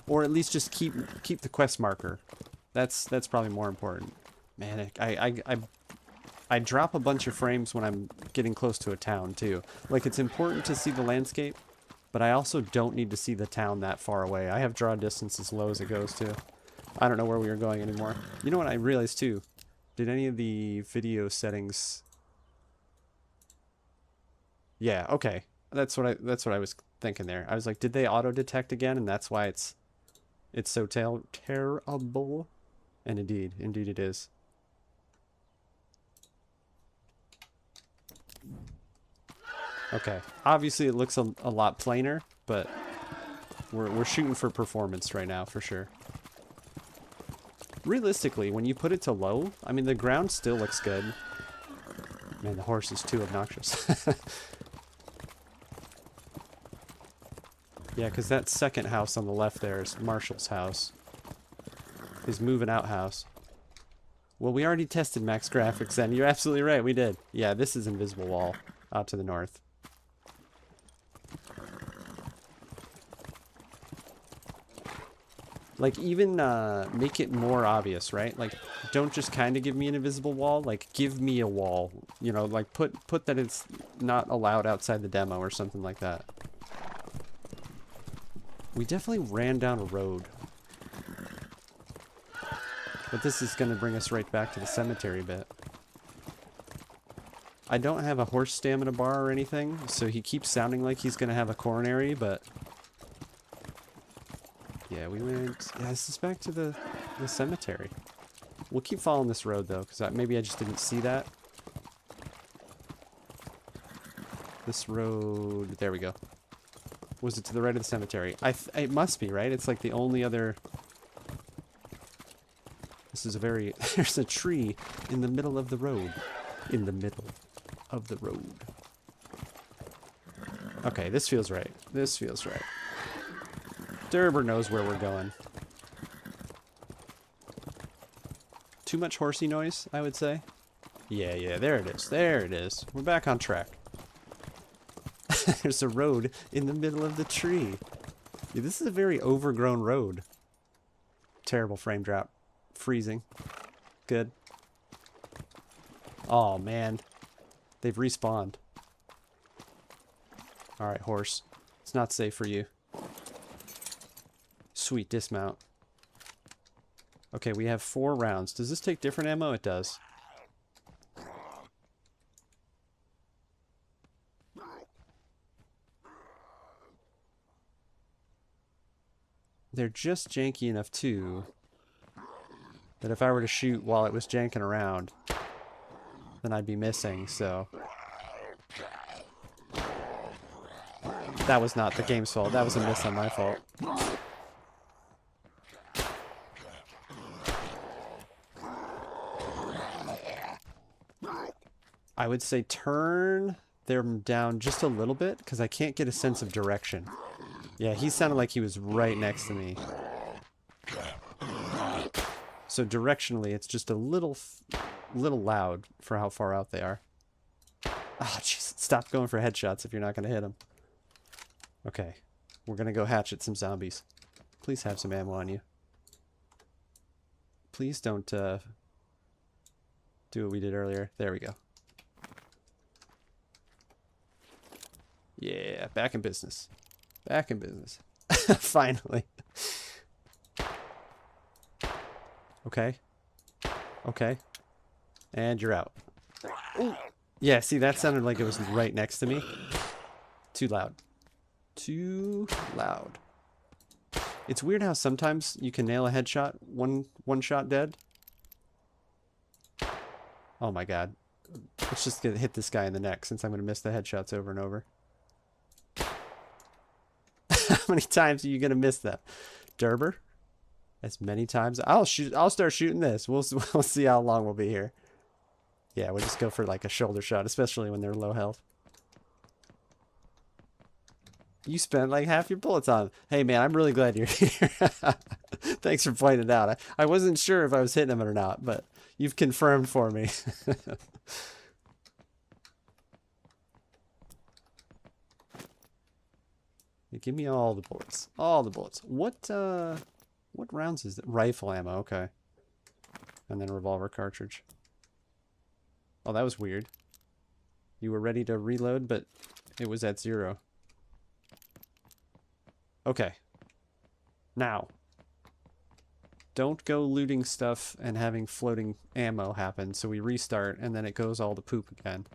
Or at least just keep the quest marker. That's probably more important. Man, I drop a bunch of frames when I'm getting close to a town too. Like, it's important to see the landscape, but I also don't need to see the town that far away. I have draw distance as low as it goes too. I don't know where we are going anymore. You know what I realized too? Did any of the video settings... Yeah, okay. That's what I was thinking there. I was like, did they auto detect again, and that's why it's so terrible? And indeed it is. Okay. Obviously it looks a lot plainer, but we're shooting for performance right now for sure. Realistically, when you put it to low, I mean the ground still looks good. Man, the horse is too obnoxious. Yeah, because that second house on the left there is Marshall's house. His moving out house. Well, we already tested max graphics then. You're absolutely right, we did. Yeah, this is invisible wall out to the north. Like, even make it more obvious, right? Like, don't just kind of give me an invisible wall. Like, give me a wall. You know, like, put that it's not allowed outside the demo or something like that. We definitely ran down a road. But this is going to bring us right back to the cemetery bit. I don't have a horse stamina bar or anything, so he keeps sounding like he's going to have a coronary, but... Yeah, we went... Yeah, this is back to the cemetery. We'll keep following this road, though, because maybe I just didn't see that. This road... There we go. Was it to the right of the cemetery? It must be, right? It's like the only other... This is a very... There's a tree in the middle of the road. In the middle of the road. Okay, this feels right. This feels right. Derber knows where we're going. Too much horsey noise, I would say. Yeah, there it is. There it is. We're back on track. There's a road in the middle of the tree. Yeah, this is a very overgrown road. Terrible frame drop. Freezing. Good. Oh, man. They've respawned. Alright, horse. It's not safe for you. Sweet dismount. Okay, we have 4 rounds. Does this take different ammo? It does. They're just janky enough, too, that if I were to shoot while it was janking around, then I'd be missing, so... That was not the game's fault. That was a miss on my fault. I would say turn them down just a little bit, because I can't get a sense of direction. Yeah, he sounded like he was right next to me. So directionally, it's just a little loud for how far out they are. Oh, jeez. Stop going for headshots if you're not going to hit them. Okay. We're going to go hatchet some zombies. Please have some ammo on you. Please don't do what we did earlier. There we go. Yeah, back in business. Back in business. Finally. Okay. Okay. And you're out. Ooh. Yeah, see, that sounded like it was right next to me. Too loud. Too loud. It's weird how sometimes you can nail a headshot, one shot dead. Oh my god. Let's just hit this guy in the neck since I'm going to miss the headshots over and over. How many times are you going to miss that? Derber? As many times. I'll start shooting this. We'll see how long we'll be here. Yeah, we'll just go for like a shoulder shot, especially when they're low health. You spent like half your bullets on. Hey man, I'm really glad you're here. Thanks for pointing it out. I wasn't sure if I was hitting him or not, but you've confirmed for me. Give me all the bullets. All the bullets. What rounds is it? Rifle ammo, okay. And then revolver cartridge. Oh, that was weird. You were ready to reload, but it was at 0. Okay. Now. Don't go looting stuff and having floating ammo happen, so we restart, and then it goes all to poop again.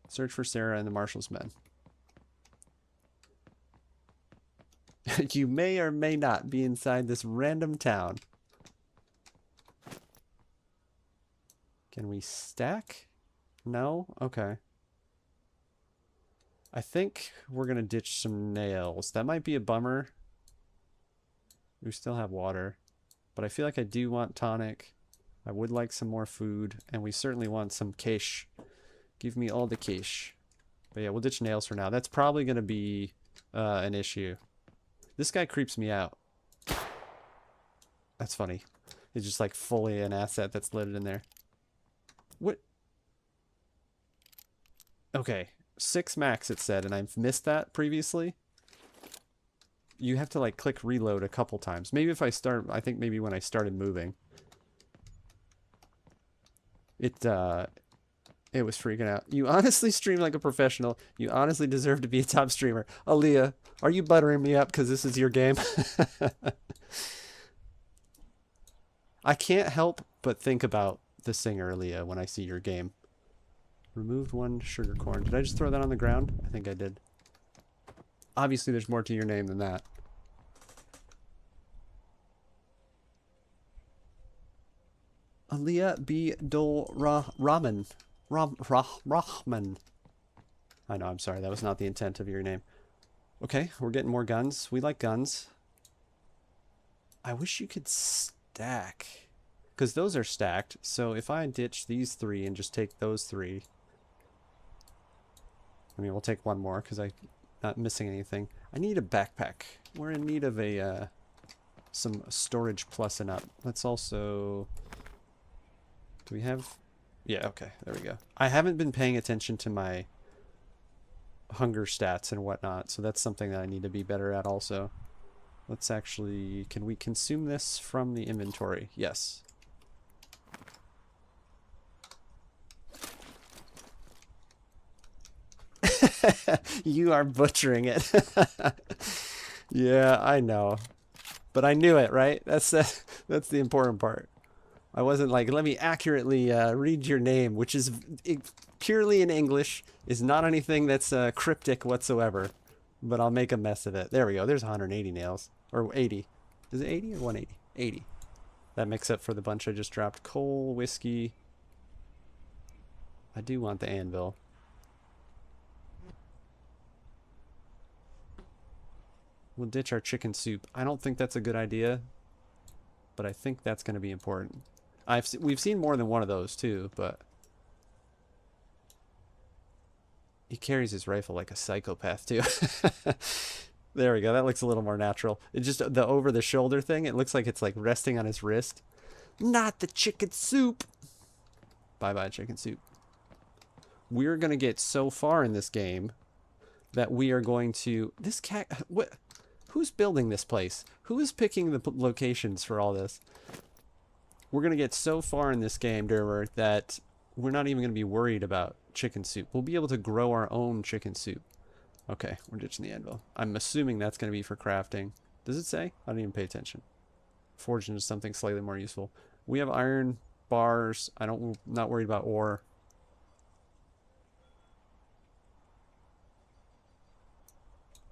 Search for Sarah and the Marshal's men. You may or may not be inside this random town. Can we stack? No? Okay. I think we're going to ditch some nails. That might be a bummer. We still have water. But I feel like I do want tonic. I would like some more food. And we certainly want some cash. Give me all the cash. But yeah, we'll ditch nails for now. That's probably going to be an issue. This guy creeps me out. That's funny. It's just like fully an asset that's loaded in there. What? Okay. 6 max it said, and I've missed that previously. You have to like click reload a couple times. Maybe if I start, I think maybe when I started moving. It was freaking out. You honestly stream like a professional. You honestly deserve to be a top streamer. Aaliyah, are you buttering me up because this is your game? I can't help but think about the singer Aaliyah when I see your game. Removed 1 sugar corn. Did I just throw that on the ground? I think I did. Obviously, there's more to your name than that. Aaliyah B. Rahman. Rahman. I know, I'm sorry. That was not the intent of your name. Okay, we're getting more guns. We like guns. I wish you could stack. Because those are stacked. So if I ditch these 3 and just take those 3. I mean, we'll take 1 more because I'm not missing anything. I need a backpack. We're in need of a some storage plus and up. Let's also... Do we have... Yeah, okay, there we go. I haven't been paying attention to my hunger stats and whatnot, so that's something that I need to be better at also. Let's actually... Can we consume this from the inventory? Yes. You are butchering it. Yeah, I know. But I knew it, right? That's the important part. I wasn't like, let me accurately read your name, which is purely in English, is not anything that's cryptic whatsoever. But I'll make a mess of it. There we go. There's 180 nails. Or 80. Is it 80 or 180? 80. That makes up for the bunch I just dropped. Coal, whiskey. I do want the anvil. We'll ditch our chicken soup. I don't think that's a good idea, but I think that's going to be important. We've seen more than one of those too, but he carries his rifle like a psychopath too. There we go. That looks a little more natural. It's just the over the shoulder thing. It looks like it's like resting on his wrist. Not the chicken soup. Bye-bye chicken soup. We're going to get so far in this game that we are going to... This cat... What... Who's building this place? Who is picking the locations for all this? We're going to get so far in this game, Derber, that we're not even going to be worried about chicken soup. We'll be able to grow our own chicken soup. Okay, we're ditching the anvil. I'm assuming that's going to be for crafting. Does it say? I didn't even pay attention. forge into something slightly more useful. We have iron bars. Not worried about ore.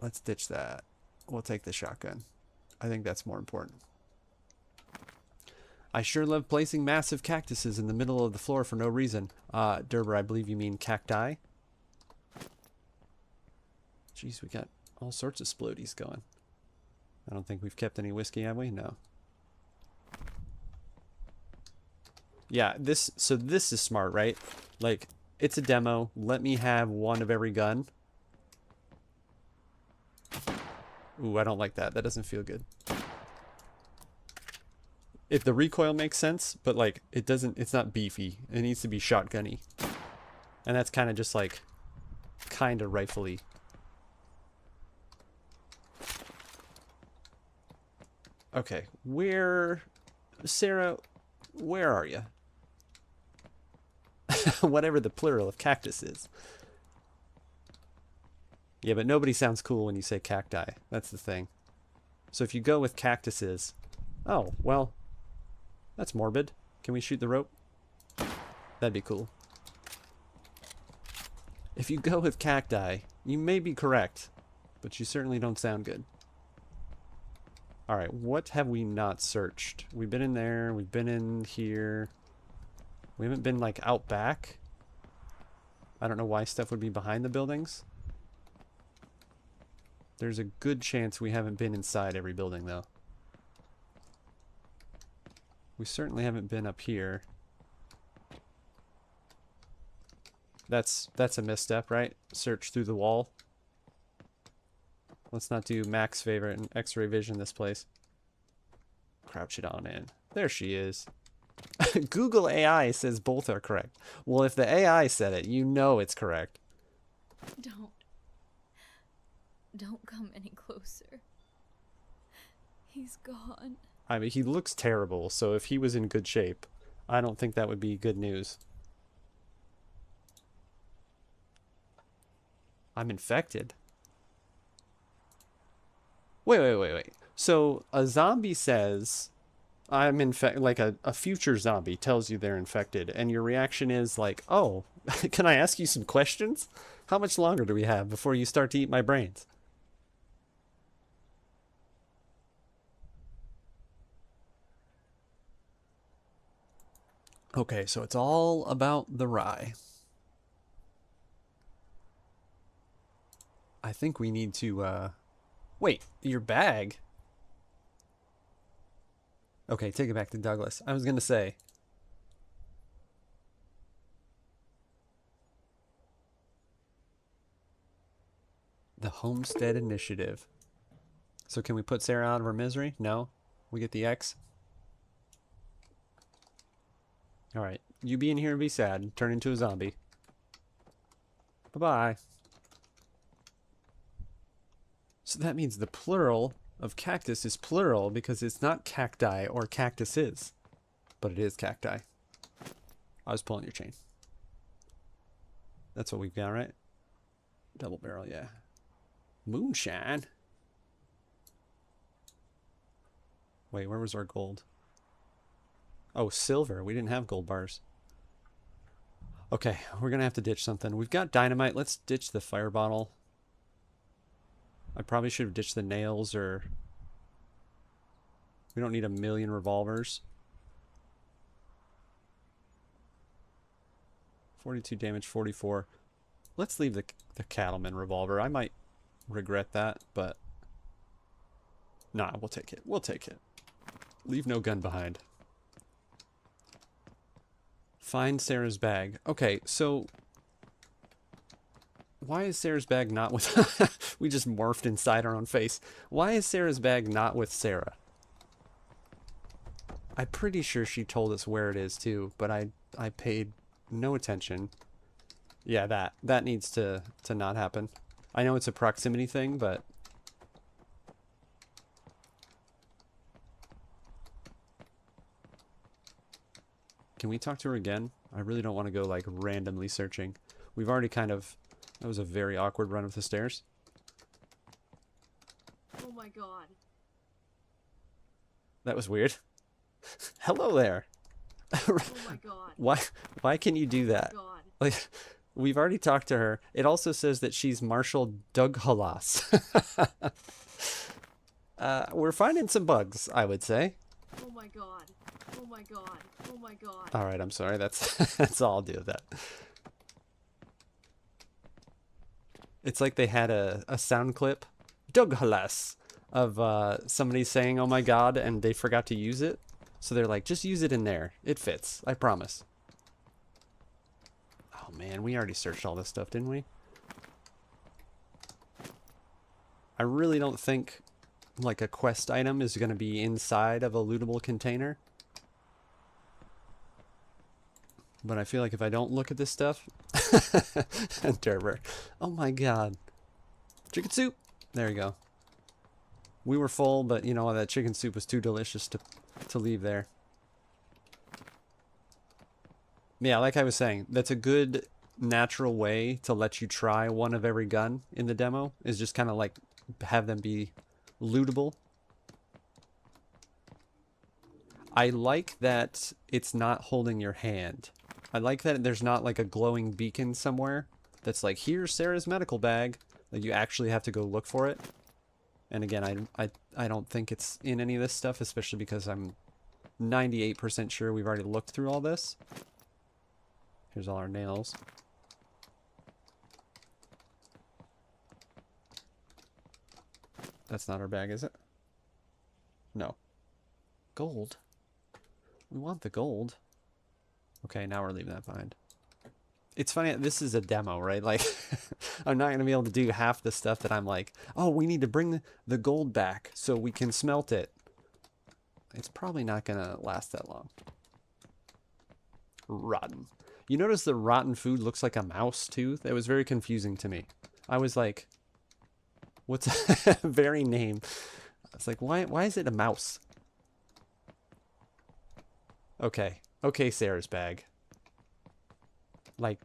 Let's ditch that. We'll take the shotgun. I think that's more important. I sure love placing massive cactuses in the middle of the floor for no reason. Derber, I believe you mean cacti. Jeez, we got all sorts of splodies going. I don't think we've kept any whiskey, have we? No. Yeah, so this is smart, right? Like, it's a demo. Let me have one of every gun. Ooh, I don't like that. That doesn't feel good. If the recoil makes sense, but like, it's not beefy. It needs to be shotgunny. And that's kind of just like, kind of rifle-y. Okay, Sarah, where are you? Whatever the plural of cactus is. Yeah, but nobody sounds cool when you say cacti. That's the thing. So if you go with cactuses... Oh, well, that's morbid. Can we shoot the rope? That'd be cool. If you go with cacti, you may be correct, but you certainly don't sound good. Alright, what have we not searched? We've been in there, we've been in here. We haven't been, like, out back. I don't know why stuff would be behind the buildings. There's a good chance we haven't been inside every building, though. We certainly haven't been up here. That's a misstep, right? Search through the wall. Let's not do Mac's favorite and X-ray vision this place. Crouch it on in. There she is. Google AI says both are correct. Well, if the AI said it, you know it's correct. Don't come any closer. He's gone. I mean, he looks terrible, so if he was in good shape, I don't think that would be good news. I'm infected. Wait. So a zombie says, I'm infected, like a future zombie tells you they're infected, and your reaction is like, oh, can I ask you some questions? How much longer do we have before you start to eat my brains? Okay, so it's all about the rye. I think we need to, wait, your bag? Okay, take it back to Douglas. I was gonna say. The Homestead Initiative. So can we put Sarah out of her misery? No? We get the X? Alright, you be in here and be sad. Turn into a zombie. Bye-bye. So that means the plural of cactus is plural because it's not cacti or cactuses. But it is cacti. I was pulling your chain. That's what we've got, right? Double barrel, yeah. Moonshine. Wait, where was our gold? Oh, silver. We didn't have gold bars. Okay, we're gonna have to ditch something. We've got dynamite. Let's ditch the fire bottle. I probably should have ditched the nails, or... We don't need a million revolvers. 42 damage, 44. Let's leave the cattleman revolver. I might regret that, but... Nah, we'll take it. We'll take it. Leave no gun behind. Find Sarah's bag. Okay, so... Why is Sarah's bag not with... We just morphed inside our own face. Why is Sarah's bag not with Sarah? I'm pretty sure she told us where it is too, but I paid no attention. Yeah, that needs to not happen. I know it's a proximity thing, but... Can we talk to her again? I really don't want to go like randomly searching. We've already kind of... That was a very awkward run up the stairs. Oh my god. That was weird. Hello there. Oh my god. Why can you do that? God. Like, we've already talked to her. It also says that she's Marshall Douglas. We're finding some bugs, I would say. Oh my god. Oh my god. Oh my god. All right, I'm sorry. That's all I'll do with that. It's like they had a sound clip, Douglas, of somebody saying, "Oh my god," and they forgot to use it. So they're like, just use it in there. It fits. I promise. Oh man, we already searched all this stuff, didn't we? I really don't think like a quest item is going to be inside of a lootable container. But I feel like if I don't look at this stuff... Derber. Oh my god. Chicken soup! There you go. We were full, but you know, that chicken soup was too delicious to leave there. Yeah, like I was saying, that's a good natural way to let you try one of every gun in the demo, is just kind of like have them be lootable. I like that it's not holding your hand. I like that there's not like a glowing beacon somewhere that's like, here's Sarah's medical bag. Like, you actually have to go look for it. And again, I don't think it's in any of this stuff, especially because I'm 98% sure we've already looked through all this. Here's all our nails. That's not our bag, is it? No. Gold? We want the gold. Okay, now we're leaving that behind. It's funny, this is a demo, right? Like, I'm not going to be able to do half the stuff that I'm like, oh, we need to bring the gold back so we can smelt it. It's probably not going to last that long. Rotten. You notice the rotten food looks like a mouse, too? That was very confusing to me. I was like, what's the very name? I was like, why is it a mouse? Okay. Okay, Sarah's bag. Like,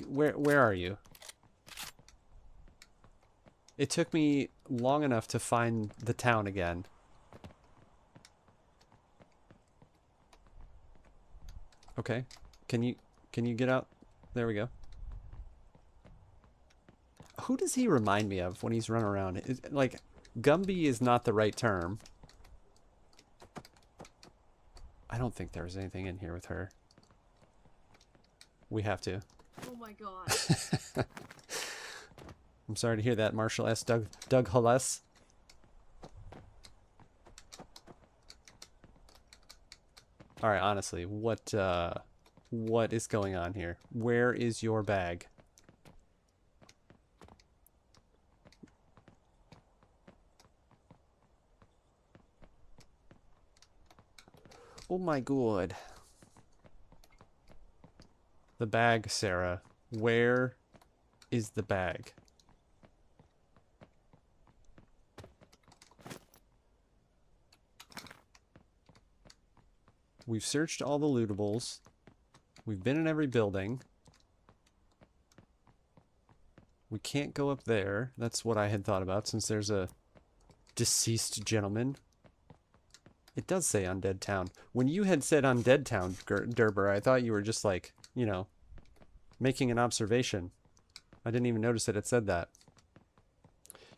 where are you? It took me long enough to find the town again. Okay. Can you get out? There we go. Who does he remind me of when he's running around? Like, Gumby is not the right term. I don't think there was anything in here with her. We have to. Oh my god. I'm sorry to hear that, Marshall S. Doug Hulles. Alright, honestly, what is going on here? Where is your bag? Oh my god. The bag, Sarah. Where is the bag? We've searched all the lootables. We've been in every building. We can't go up there. That's what I had thought about, since there's a deceased gentleman. It does say Undead Town. When you had said Undead Town, Derber, I thought you were just like, you know, making an observation. I didn't even notice that it said that.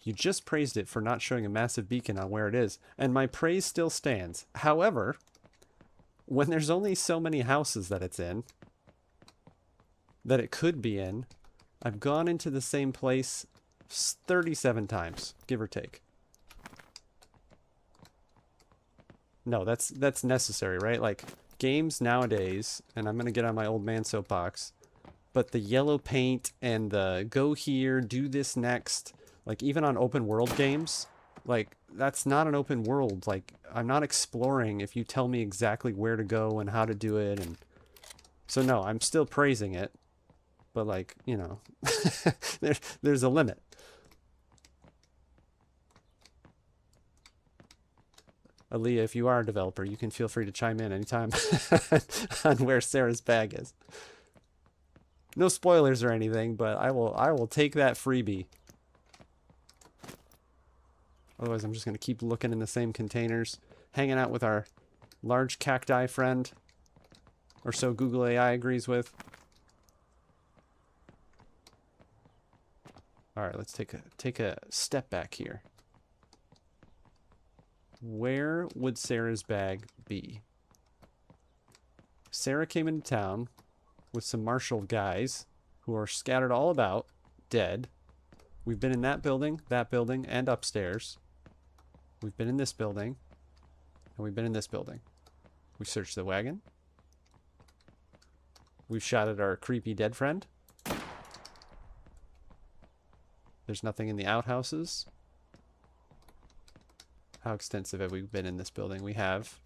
You just praised it for not showing a massive beacon on where it is, and my praise still stands. However, when there's only so many houses that it's in, that it could be in, I've gone into the same place 37 times, give or take. No, that's necessary, right? Like, games nowadays, and I'm going to get on my old man soapbox, but the yellow paint and the go here, do this next, like, even on open world games, like, that's not an open world. Like, I'm not exploring if you tell me exactly where to go and how to do it. And so, no, I'm still praising it, but, like, you know, there's a limit. Aaliyah, if you are a developer, you can feel free to chime in anytime on where Sarah's bag is. No spoilers or anything, but I will take that freebie. Otherwise, I'm just going to keep looking in the same containers, hanging out with our large cacti friend, or so Google AI agrees with. All right, let's take a step back here. Where would Sarah's bag be? Sarah came into town with some marshal guys who are scattered all about, dead. We've been in that building, and upstairs. We've been in this building, and we've been in this building. We've searched the wagon. We've shot at our creepy dead friend. There's nothing in the outhouses. How extensive have we been in this building? We have.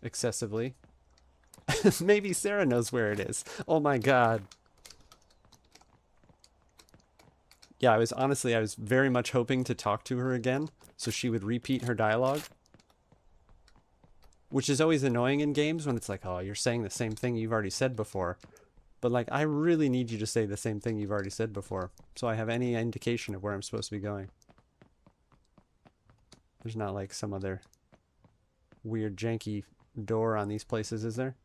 Excessively. Maybe Sarah knows where it is. Oh my god. Yeah, I was very much hoping to talk to her again, so she would repeat her dialogue. Which is always annoying in games when it's like, oh, you're saying the same thing you've already said before. But like, I really need you to say the same thing you've already said before, so I have any indication of where I'm supposed to be going. There's not like some other weird janky door on these places, is there?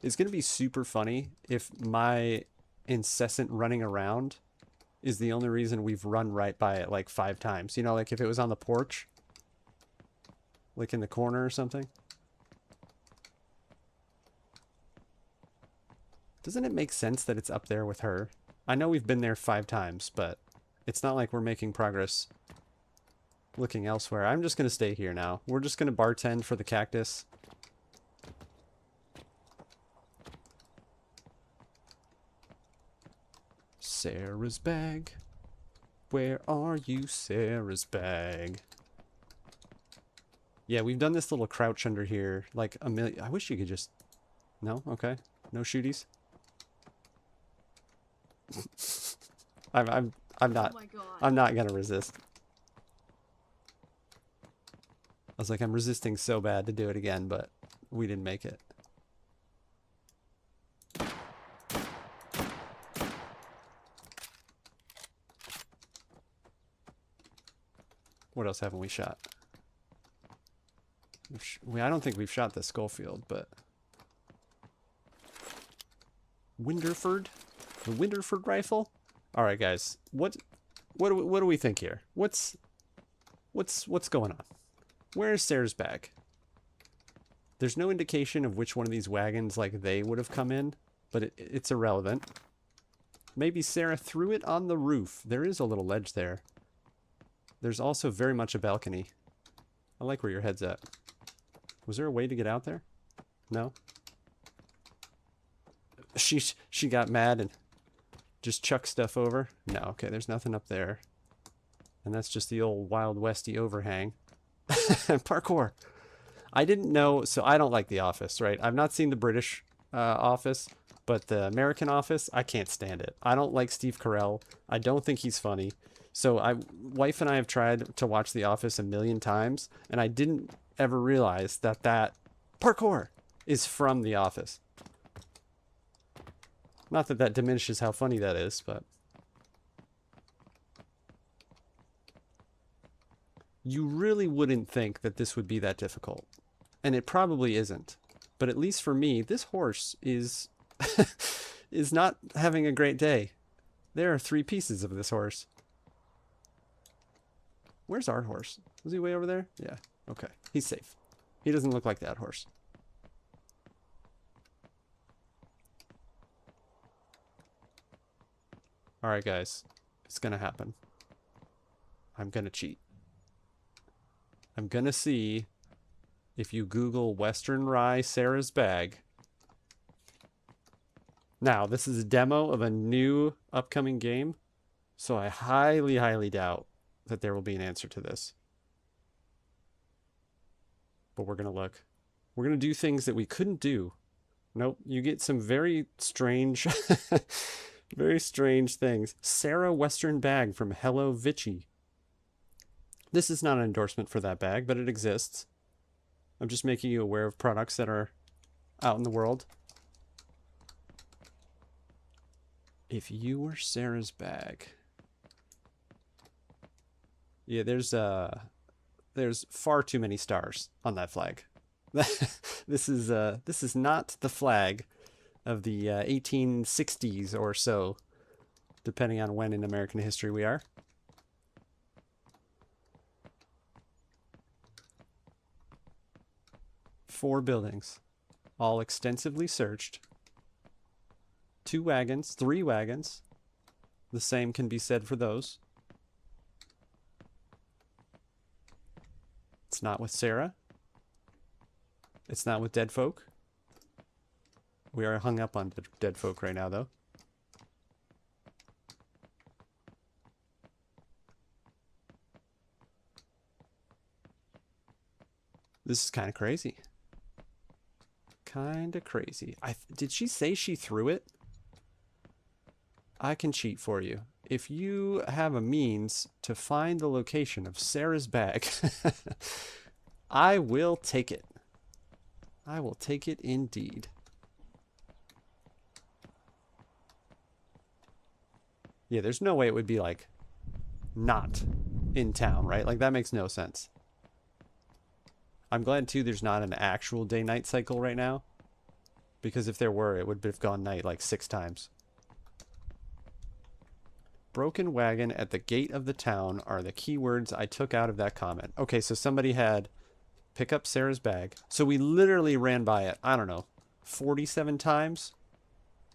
It's going to be super funny if my incessant running around is the only reason we've run right by it like 5 times. You know, like if it was on the porch, like in the corner or something. Doesn't it make sense that it's up there with her? I know we've been there 5 times, but it's not like we're making progress looking elsewhere. I'm just going to stay here now. We're just going to bartend for the cactus. Sarah's bag. Where are you, Sarah's bag? Yeah, we've done this little crouch under here like a million. I wish you could just... No? Okay. No shooties? I'm not... Oh my god. I'm not gonna resist. I was like, I'm resisting so bad to do it again, but we didn't make it. What else haven't we shot? I don't think we've shot the Schofield, but... Winterford? The Winterford rifle? Alright guys, what do we think here? What's going on? Where is Sarah's bag? There's no indication of which one of these wagons like they would have come in, but it's irrelevant. Maybe Sarah threw it on the roof. There is a little ledge there. There's also very much a balcony. I like where your head's at. Was there a way to get out there? No? She got mad and just chucked stuff over? No, okay, there's nothing up there. And that's just the old Wild Westy overhang. Parkour! I didn't know, so I don't like The Office, right? I've not seen the British Office, but the American Office, I can't stand it. I don't like Steve Carell. I don't think he's funny. So wife and I have tried to watch The Office a million times, and I didn't ever realize that parkour is from The Office. Not that that diminishes how funny that is, but... You really wouldn't think that this would be that difficult. And it probably isn't. But at least for me, this horse is... is not having a great day. There are 3 pieces of this horse. Where's our horse? Was he way over there? Yeah. Okay. He's safe. He doesn't look like that horse. Alright, guys. It's gonna happen. I'm gonna cheat. I'm gonna see if you Google Western Rye Sarah's bag. Now, this is a demo of a new upcoming game, so I highly, highly doubt that there will be an answer to this. But we're gonna look. We're gonna do things that we couldn't do. Nope, you get some very strange, very strange things. Sarah Western bag from Hello Vichy. This is not an endorsement for that bag, but it exists. I'm just making you aware of products that are out in the world. If you were Sarah's bag. Yeah, there's far too many stars on that flag. This is not the flag of the 1860s or so, depending on when in American history we are. Four buildings, all extensively searched. 2 wagons, 3 wagons. The same can be said for those. It's not with Sarah. It's not with dead folk. We are hung up on dead folk right now, though. This is kind of crazy. Kind of crazy. Did she say she threw it? I can cheat for you. If you have a means to find the location of Sarah's bag, I will take it. I will take it indeed. Yeah, there's no way it would be like not in town, right? Like that makes no sense. I'm glad too there's not an actual day-night cycle right now. Because if there were, it would have gone night like 6 times. Broken wagon at the gate of the town are the keywords I took out of that comment. Okay, so somebody had pick up Sarah's bag. So we literally ran by it, I don't know, 47 times?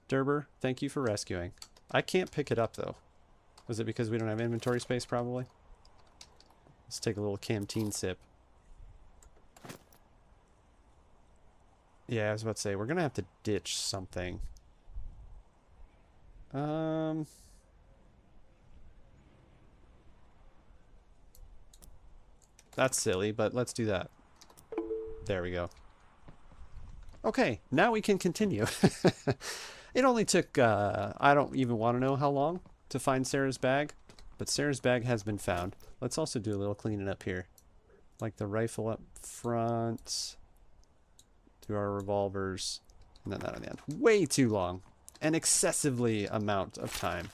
Derber, thank you for rescuing. I can't pick it up though. Was it because we don't have inventory space probably? Let's take a little canteen sip. Yeah, I was about to say, we're going to have to ditch something. That's silly, but let's do that. There we go. Okay, now we can continue. It only took, I don't even want to know how long to find Sarah's bag, but Sarah's bag has been found. Let's also do a little cleaning up here. Like the rifle up front. Do our revolvers. And then that on the end. Way too long. An excessively amount of time.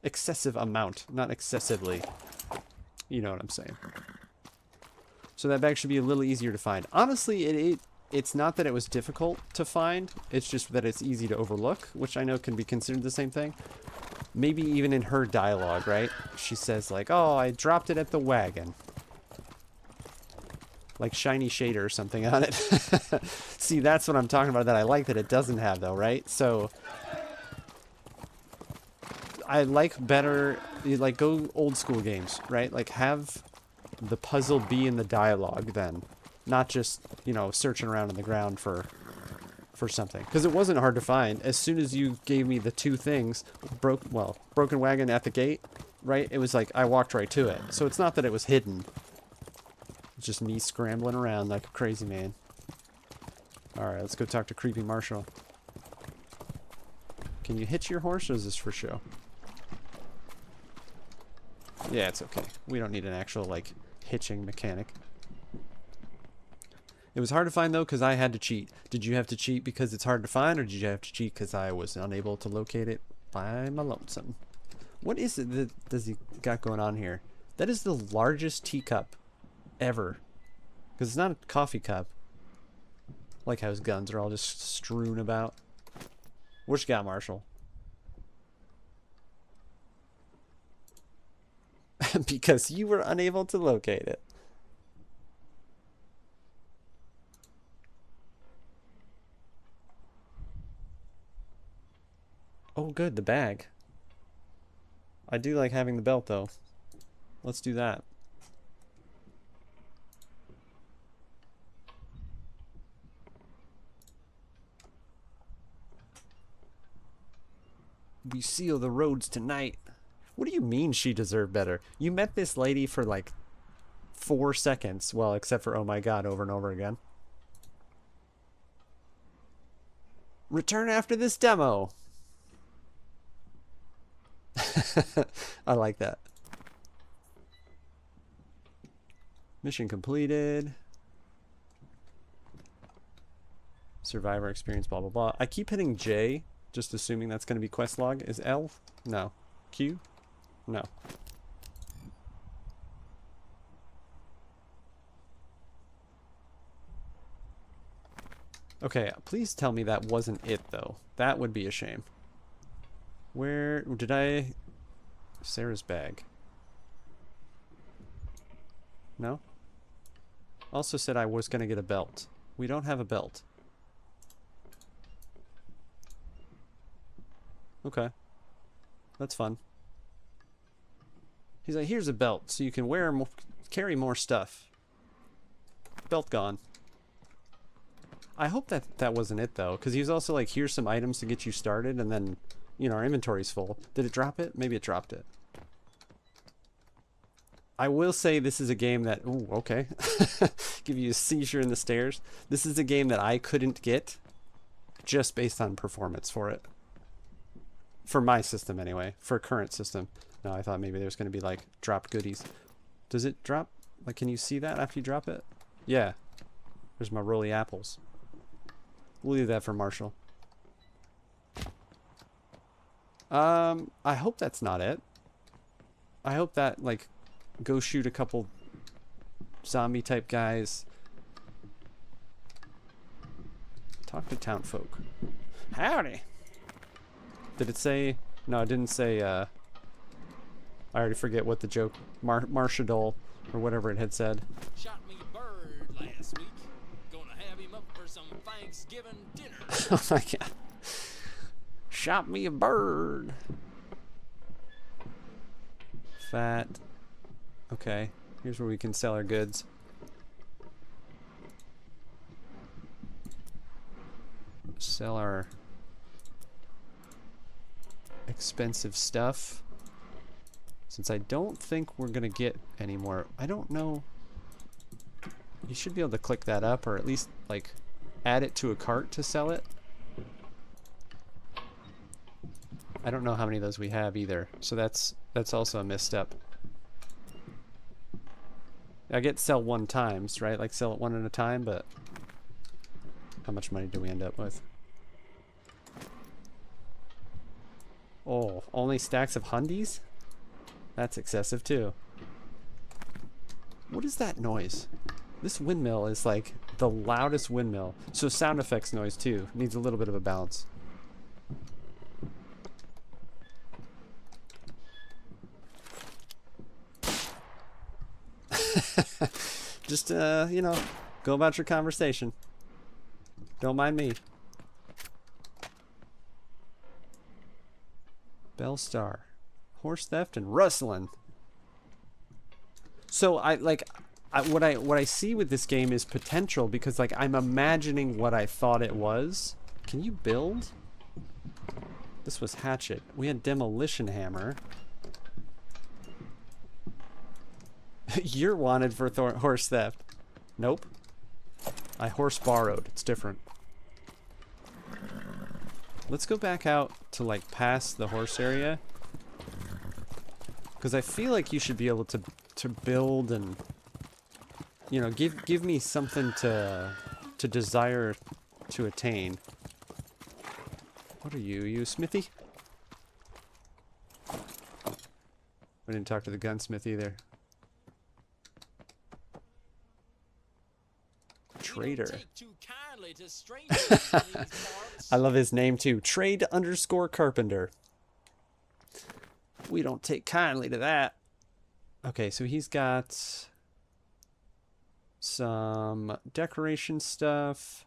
Excessive amount, not excessively. You know what I'm saying. So that bag should be a little easier to find. Honestly, it's not that it was difficult to find. It's just that it's easy to overlook, which I know can be considered the same thing. Maybe even in her dialogue, right? She says like, oh, I dropped it at the wagon. Like shiny shader or something on it. See, that's what I'm talking about that I like that it doesn't have though, right? So I like better, like go old school games, right? Like have the puzzle be in the dialogue then, not just, you know, searching around on the ground for something. Because it wasn't hard to find. As soon as you gave me the 2 things, broken wagon at the gate, right? It was like I walked right to it. So it's not that it was hidden. It's just me scrambling around like a crazy man. Alright, let's go talk to Creepy Marshall. Can you hitch your horse or is this for show? Yeah, it's okay. We don't need an actual, like, hitching mechanic. It was hard to find, though, because I had to cheat. Did you have to cheat because it's hard to find, or did you have to cheat because I was unable to locate it by my lonesome? What is it that does he got going on here? That is the largest teacup ever. Because it's not a coffee cup. Like how his guns are all just strewn about. What you got, Marshall? Because you were unable to locate it. Oh, good, the bag. I do like having the belt, though. Let's do that. We seal the roads tonight. What do you mean she deserved better? You met this lady for like 4 seconds. Well, except for oh my god over and over again. Return after this demo. I like that. Mission completed. Survivor experience, blah, blah, blah. I keep hitting J Just assuming that's going to be quest log. Is L? No. Q? No. Okay, please tell me that wasn't it, though. That would be a shame. Where did I... Sarah's bag. No? Also said I was going to get a belt. We don't have a belt. Okay. That's fun. He's like, here's a belt so you can wear more, carry more stuff. Belt gone. I hope that wasn't it, though, because he was also like, here's some items to get you started, and then, you know, our inventory's full. Did it drop it? Maybe it dropped it. I will say this is a game that... Ooh, okay. Give you a seizure in the stairs. This is a game that I couldn't get just based on performance for it. For my system, anyway. For current system. No, I thought maybe there's going to be, like, dropped goodies. Does it drop? Like, can you see that after you drop it? Yeah. There's my rolly apples. We'll leave that for Marshall. I hope that's not it. I hope that, like, go shoot a couple zombie type guys. Talk to town folk. Howdy. Did it say... No, it didn't say, I already forget what the joke... Marshadol, or whatever it had said. Shot me a bird last week. Gonna have him up for some Thanksgiving dinner. Oh my god. Shot me a bird. Fat. Okay, here's where we can sell our goods. Sell our expensive stuff. Since I don't think we're gonna get any more. I don't know. You should be able to click that up, or at least like add it to a cart to sell it. I don't know how many of those we have either, so that's also a misstep. I get sell one times, right? Like sell it one at a time, but how much money do we end up with? Oh, only stacks of hundies? That's excessive too. What is that noise? This windmill is like the loudest windmill. So sound effects noise too. Needs a little bit of a balance. Just, you know, go about your conversation. Don't mind me. Bellstar. Horse theft and rustling. So what I see with this game is potential, because like I'm imagining what I thought it was. Can you build? This was hatchet. We had demolition hammer. You're wanted for horse theft. Nope. I horse borrowed. It's different. Let's go back out to like past the horse area, because I feel like you should be able to build and, you know, give me something to desire to attain. What are you? Are you a smithy? We didn't talk to the gunsmith either. Trader. I love his name too. Trade_Carpenter. We don't take kindly to that. Okay, so he's got some decoration stuff.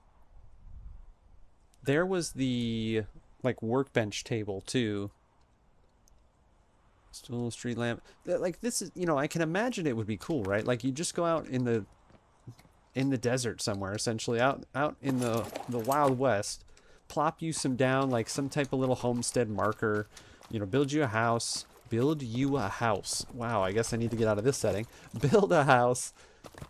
There was the like workbench table too. Stool, street lamp. Like this is, you know, I can imagine it would be cool, right? Like you just go out in the desert somewhere, essentially out in the Wild West, plop you some down, like some type of little homestead marker, you know, build you a house. Wow, I guess I need to get out of this setting. Build a house,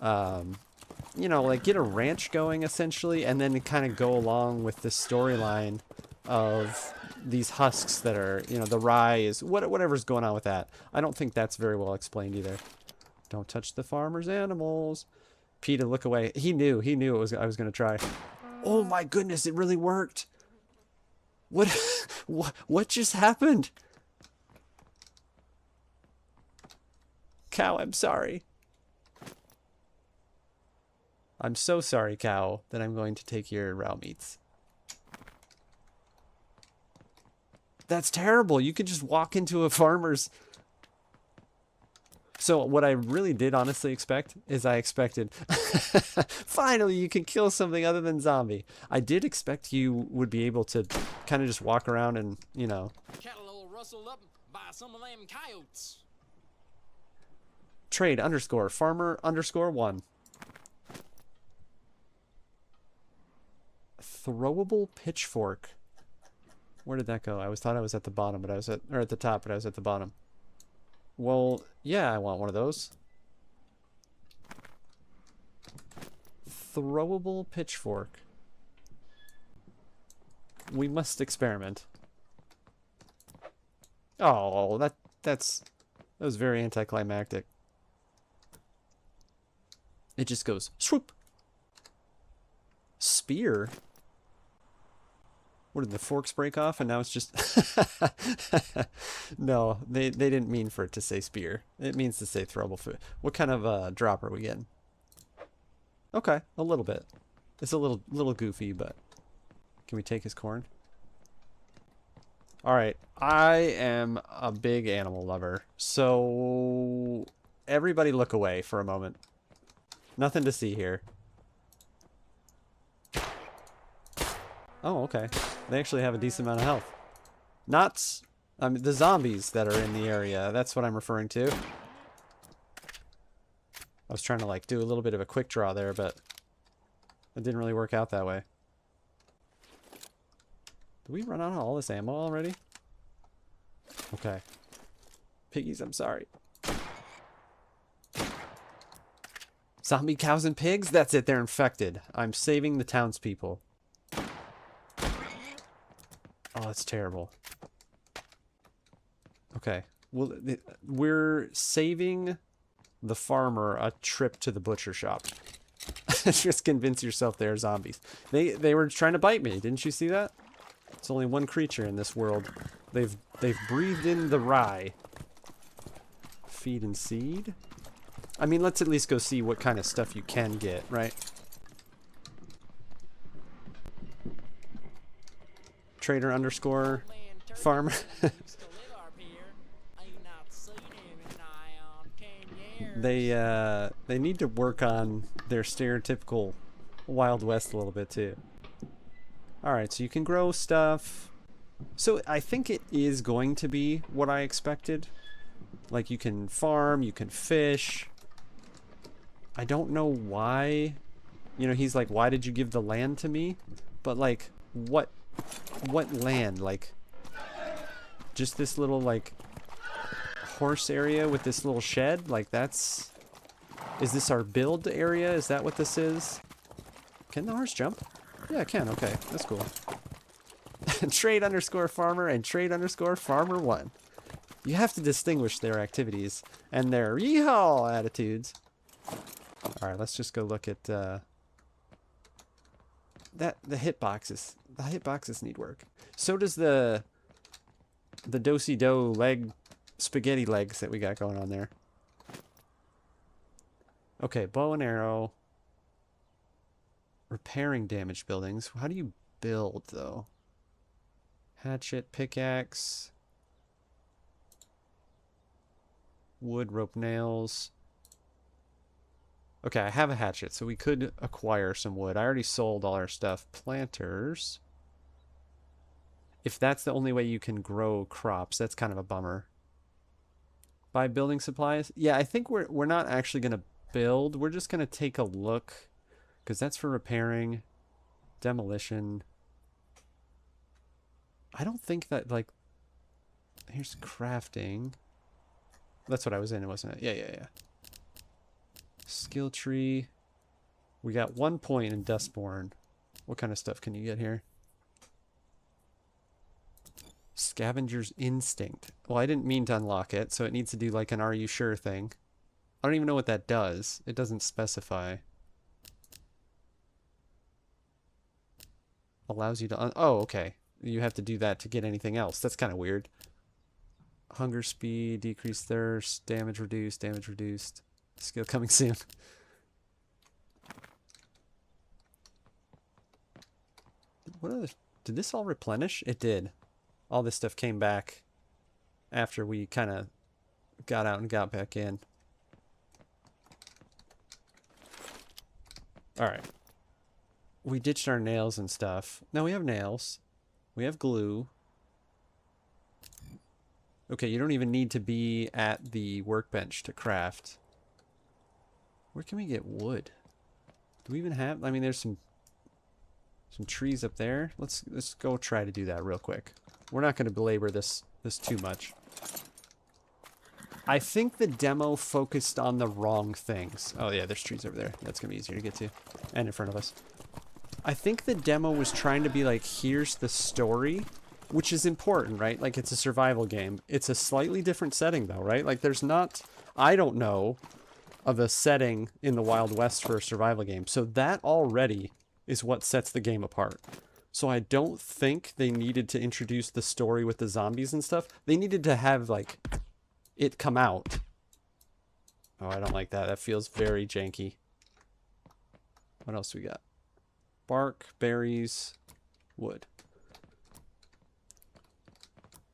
you know, like get a ranch going essentially, and then kind of go along with the storyline of these husks that are, you know, the rye is whatever's going on with that. I don't think that's very well explained either. Don't touch the farmer's animals. Peter, look away. He knew it was I was gonna try. Oh my goodness, it really worked. What? What just happened? Cow, I'm sorry. I'm so sorry, Cow, that I'm going to take your raw meats. That's terrible. You could just walk into a farmer's. So what I really did honestly expect is I expected finally you can kill something other than zombie. I did expect you would be able to kind of just walk around and, you know. Cattle all rustled up by some of them coyotes. Trade underscore farmer underscore 1. Throwable pitchfork. Where did that go? I thought I was at the bottom, but I was at the top, but I was at the bottom. Well, yeah, I want one of those. Throwable pitchfork. We must experiment. Oh, that was very anticlimactic. It just goes swoop. Spear. What did the forks break off and now it's just No, they didn't mean for it to say spear. It means to say throwable food. What kind of drop are we getting? Okay, a little bit. It's a little goofy, but can we take his corn? All right, I am a big animal lover. So everybody look away for a moment. Nothing to see here. Oh, okay. They actually have a decent amount of health. Not, I mean, the zombies that are in the area. That's what I'm referring to. I was trying to like do a little bit of a quick draw there, but it didn't really work out that way. Did we run out of all this ammo already? Okay. Piggies, I'm sorry. Zombie cows and pigs? That's it, they're infected. I'm saving the townspeople. Oh, that's terrible. Okay. Well, we're saving the farmer a trip to the butcher shop. Just convince yourself they're zombies. They were trying to bite me. Didn't you see that? It's only one creature in this world. They've breathed in the rye. Feed and seed? I mean, let's at least go see what kind of stuff you can get, right? Trader underscore farmer. They need to work on their stereotypical Wild West a little bit too. Alright, so you can grow stuff. So I think it is going to be what I expected. Like you can farm, you can fish. I don't know why. You know, he's like, why did you give the land to me? But like, what land? Like, just this little like horse area with this little shed? Like that's... Is this our build area? Is that what this is? Can the horse jump? Yeah, it can. Okay, that's cool. Trade underscore farmer and trade underscore farmer 1. You have to distinguish their activities and their yeehaw attitudes. Alright, let's just go look at the hitboxes. The hitboxes need work. So does the do-si-do leg, spaghetti legs that we got going on there. Okay, bow and arrow. Repairing damaged buildings. How do you build, though? Hatchet, pickaxe. Wood, rope, nails. Okay, I have a hatchet, so we could acquire some wood. I already sold all our stuff. Planters. If that's the only way you can grow crops, that's kind of a bummer. Buy building supplies. Yeah, I think we're not actually going to build. We're just going to take a look, because that's for repairing. Demolition. I don't think that, like... Here's crafting. That's what I was in, wasn't it? Yeah. Skill tree. We got 1 point in Dustborn. What kind of stuff can you get here? Scavenger's Instinct. Well, I didn't mean to unlock it, so it needs to do like an Are You Sure thing. I don't even know what that does. It doesn't specify. Allows you to... Oh, okay. you have to do that to get anything else. That's kind of weird. Hunger speed, decrease thirst, damage reduced, damage reduced. Skill coming soon. What are the, did this all replenish? It did. All this stuff came back after we kind of got out and got back in. Alright. We ditched our nails and stuff. No, we have nails. We have glue. Okay, you don't even need to be at the workbench to craft. Where can we get wood? Do we even have... I mean, there's some trees up there. Let's go try to do that real quick. We're not going to belabor this too much. I think the demo focused on the wrong things. Oh yeah, there's trees over there. That's going to be easier to get to. And in front of us. I think the demo was trying to be like, here's the story, which is important, right? Like, it's a survival game. It's a slightly different setting, though, right? Like, there's not... I don't know of a setting in the Wild West for a survival game. So that already is what sets the game apart. So I don't think they needed to introduce the story with the zombies and stuff. They needed to have, like, it come out. Oh, I don't like that. That feels very janky. What else we got? Bark, berries, wood.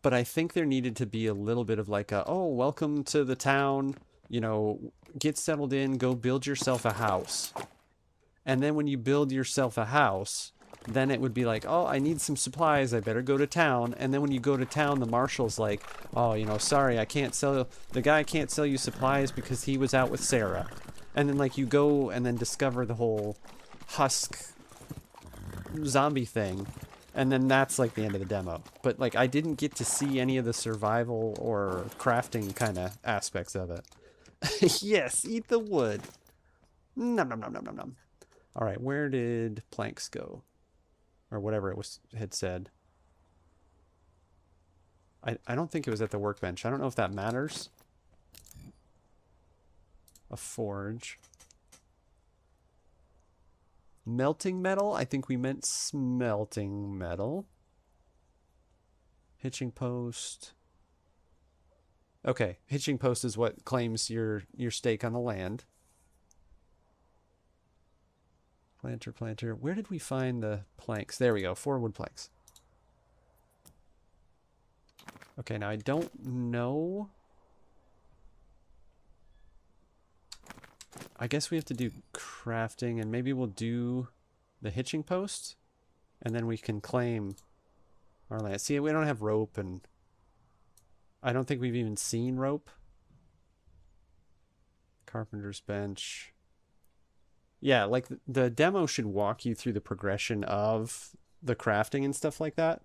But I think there needed to be a little bit of like a, oh, welcome to the town, you know, get settled in, go build yourself a house. And then when you build yourself a house, then it would be like, oh, I need some supplies, I better go to town. And then when you go to town, the marshal's like, oh, you know, sorry, I can't sell, the guy can't sell you supplies because he was out with Sarah. And then like you go and then discover the whole husk zombie thing. And then that's like the end of the demo. But like I didn't get to see any of the survival or crafting kind of aspects of it. Yes, eat the wood. Nom nom nom nom nom nom. All right, where did planks go? Or whatever it was had said. I don't think it was at the workbench. I don't know if that matters. A forge. Melting metal? I think we meant smelting metal. Hitching post. Okay, hitching post is what claims your stake on the land. Planter. Where did we find the planks? There we go, 4 wood planks. Okay, now I don't know. I guess we have to do crafting, and maybe we'll do the hitching post, and then we can claim our land. See, we don't have rope, and I don't think we've even seen rope. Carpenter's bench. Yeah, like the demo should walk you through the progression of the crafting and stuff like that.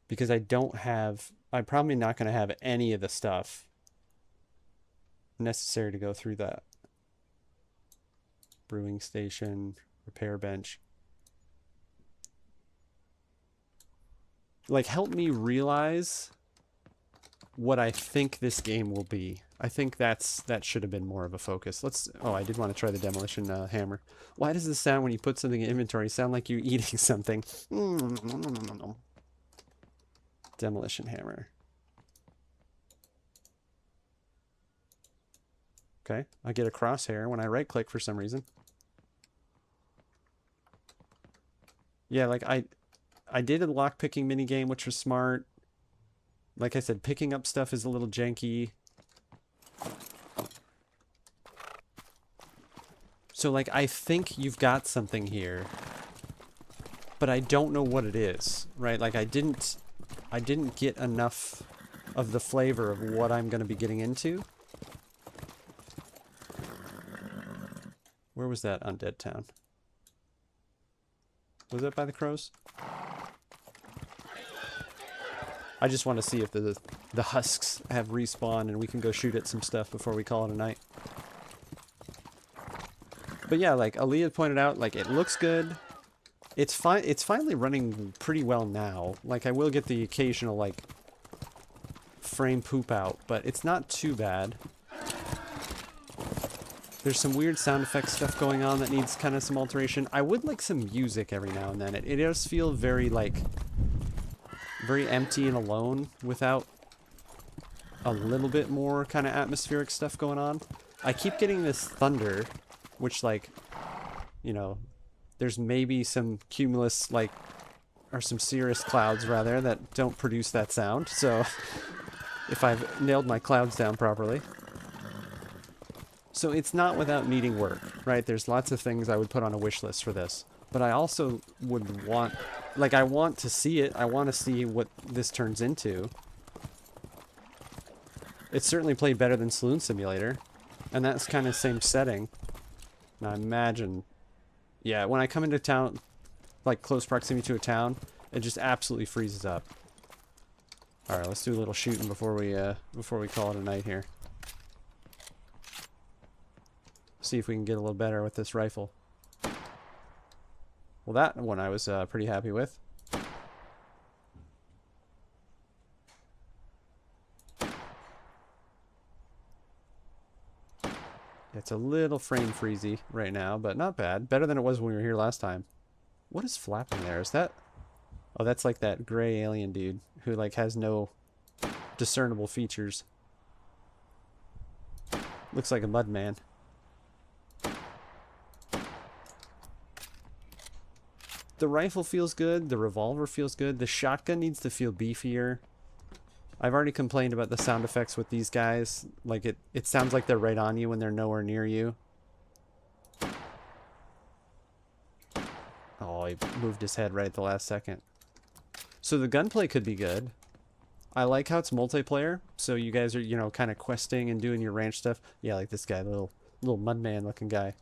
Because I'm probably not going to have any of the stuff necessary to go through that. Brewing station, repair bench. Like, help me realize what I think this game will be. I think that should have been more of a focus. Oh, I did want to try the demolition hammer. Why does this sound when you put something in inventory sound like you're eating something? Demolition hammer. Okay, I get a crosshair when I right click for some reason. Yeah, like I did a lockpicking minigame, which was smart. Like I said, picking up stuff is a little janky. So like I think you've got something here, but I don't know what it is, right? Like I didn't get enough of the flavor of what I'm going to be getting into. Where was that undead town? Was that by the crows? I just want to see if the husks have respawned and we can go shoot at some stuff before we call it a night. But yeah, like Aaliyah pointed out, like it looks good. It's finally running pretty well now. Like I will get the occasional like frame poop out, but it's not too bad. There's some weird sound effects stuff going on that needs kind of some alteration. I would like some music every now and then. It does feel very, like, very empty and alone without a little bit more kind of atmospheric stuff going on. I keep getting this thunder, which, like, you know, there's maybe some cumulus, like, or some cirrus clouds, rather, that don't produce that sound. So, if I've nailed my clouds down properly. So it's not without needing work, right? There's lots of things I would put on a wish list for this. But I also would want, like, I want to see it. I want to see what this turns into. It's certainly played better than Saloon Simulator. And that's kind of same setting. Now imagine, yeah, when I come into town, like close proximity to a town, it just absolutely freezes up. All right, let's do a little shooting before we call it a night here. See if we can get a little better with this rifle. Well, that one I was pretty happy with. It's a little frame freezy right now, but not bad. Better than it was when we were here last time. What is flapping there? Is that... Oh, that's like that gray alien dude who, like, has no discernible features. Looks like a mud man. The rifle feels good. The revolver feels good. The shotgun needs to feel beefier. I've already complained about the sound effects with these guys. Like, it sounds like they're right on you when they're nowhere near you. Oh, he moved his head right at the last second. So the gunplay could be good. I like how it's multiplayer. So you guys are, you know, kind of questing and doing your ranch stuff. Yeah, like this guy, little mudman looking guy.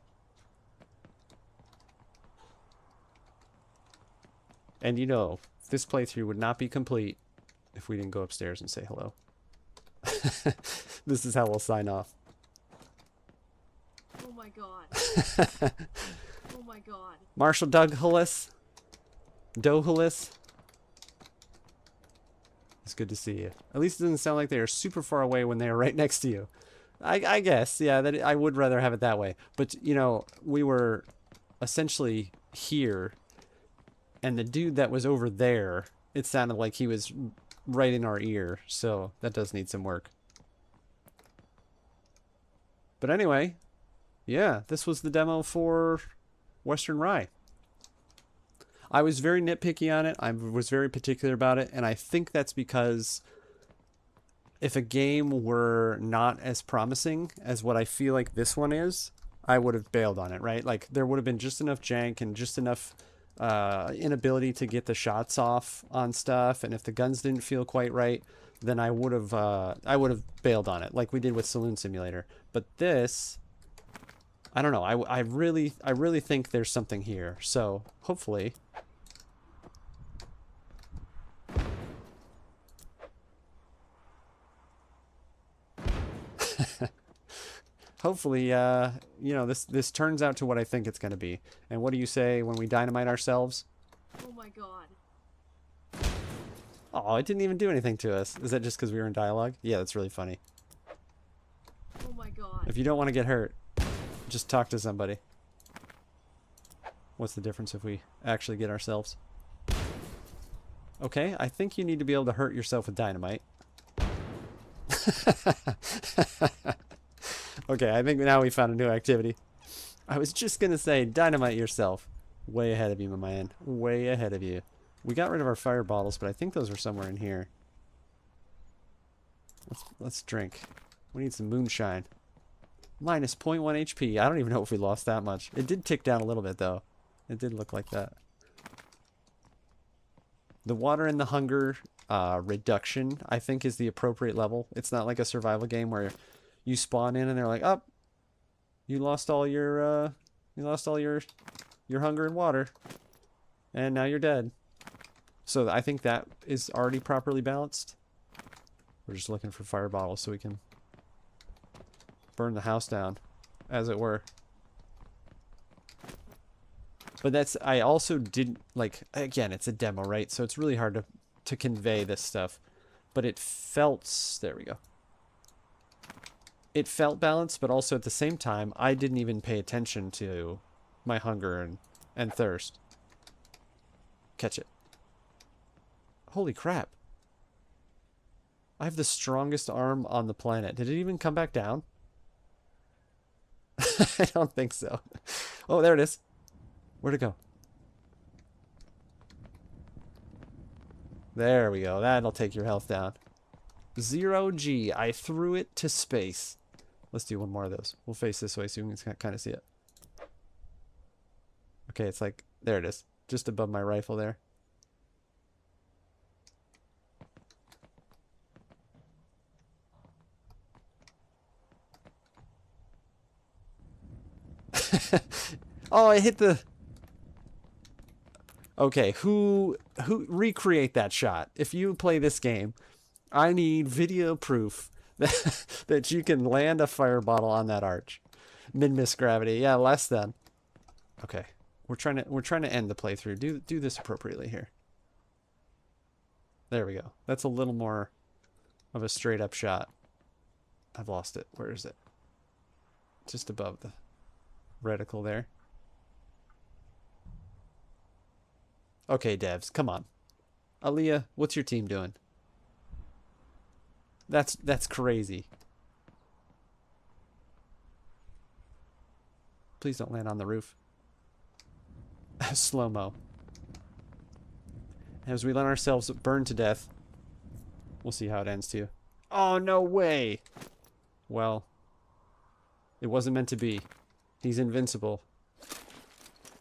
And you know, this playthrough would not be complete if we didn't go upstairs and say hello. This is how we'll sign off. Oh my god. Oh my god. Marshall Douglas. Douglas. It's good to see you. At least it doesn't sound like they are super far away when they are right next to you. I guess, yeah, that I would rather have it that way. But, you know, we were essentially here, and the dude that was over there, it sounded like he was right in our ear, so that does need some work. But anyway, yeah, this was the demo for Western Rye. I was very nitpicky on it. I was very particular about it, and I think that's because if a game were not as promising as what I feel like this one is, I would have bailed on it, right? Like, there would have been just enough jank and just enough inability to get the shots off on stuff, and if the guns didn't feel quite right, then I would have bailed on it, like we did with Saloon Simulator. But this, I don't know. I really think there's something here. So hopefully, hopefully, you know, this turns out to what I think it's going to be. And what do you say when we dynamite ourselves? Oh my god. Oh, it didn't even do anything to us. Is that just because we were in dialogue? Yeah, that's really funny. Oh my god. If you don't want to get hurt, just talk to somebody. What's the difference if we actually get ourselves? Okay, I think you need to be able to hurt yourself with dynamite. Okay, I think now we found a new activity. I was just gonna say, dynamite yourself. Way ahead of you, my man. Way ahead of you. We got rid of our fire bottles, but I think those were somewhere in here. Let's drink. We need some moonshine. Minus 0.1 HP. I don't even know if we lost that much. It did tick down a little bit, though. It did look like that. The water and the hunger reduction, I think, is the appropriate level. It's not like a survival game where you spawn in and they're like, "Oh, you lost all your hunger and water, and now you're dead." So I think that is already properly balanced. We're just looking for fire bottles so we can burn the house down, as it were. But that's, I also didn't, like, again, it's a demo, right? So it's really hard to convey this stuff. But it felt, there we go. it felt balanced, but also at the same time, I didn't even pay attention to my hunger and thirst. Catch it. Holy crap. I have the strongest arm on the planet. Did it even come back down? I don't think so. Oh, there it is. Where'd it go? There we go. That'll take your health down. 0G. I threw it to space. Let's do one more of those. We'll face this way so you can kind of see it. Okay, it's like... There it is. Just above my rifle there. Oh, I hit the... Okay, who recreate that shot? If you play this game, I need video proof that you can land a fire bottle on that arch. Mid-miss gravity. Yeah, less than. Okay. We're trying to end the playthrough. Do this appropriately here. There we go. That's a little more of a straight up shot. I've lost it. Where is it? Just above the reticle there. Okay, devs, come on. Aaliyah, what's your team doing? That's crazy. Please don't land on the roof. Slow-mo. As we let ourselves burn to death. We'll see how it ends too. Oh, no way! Well, it wasn't meant to be. He's invincible.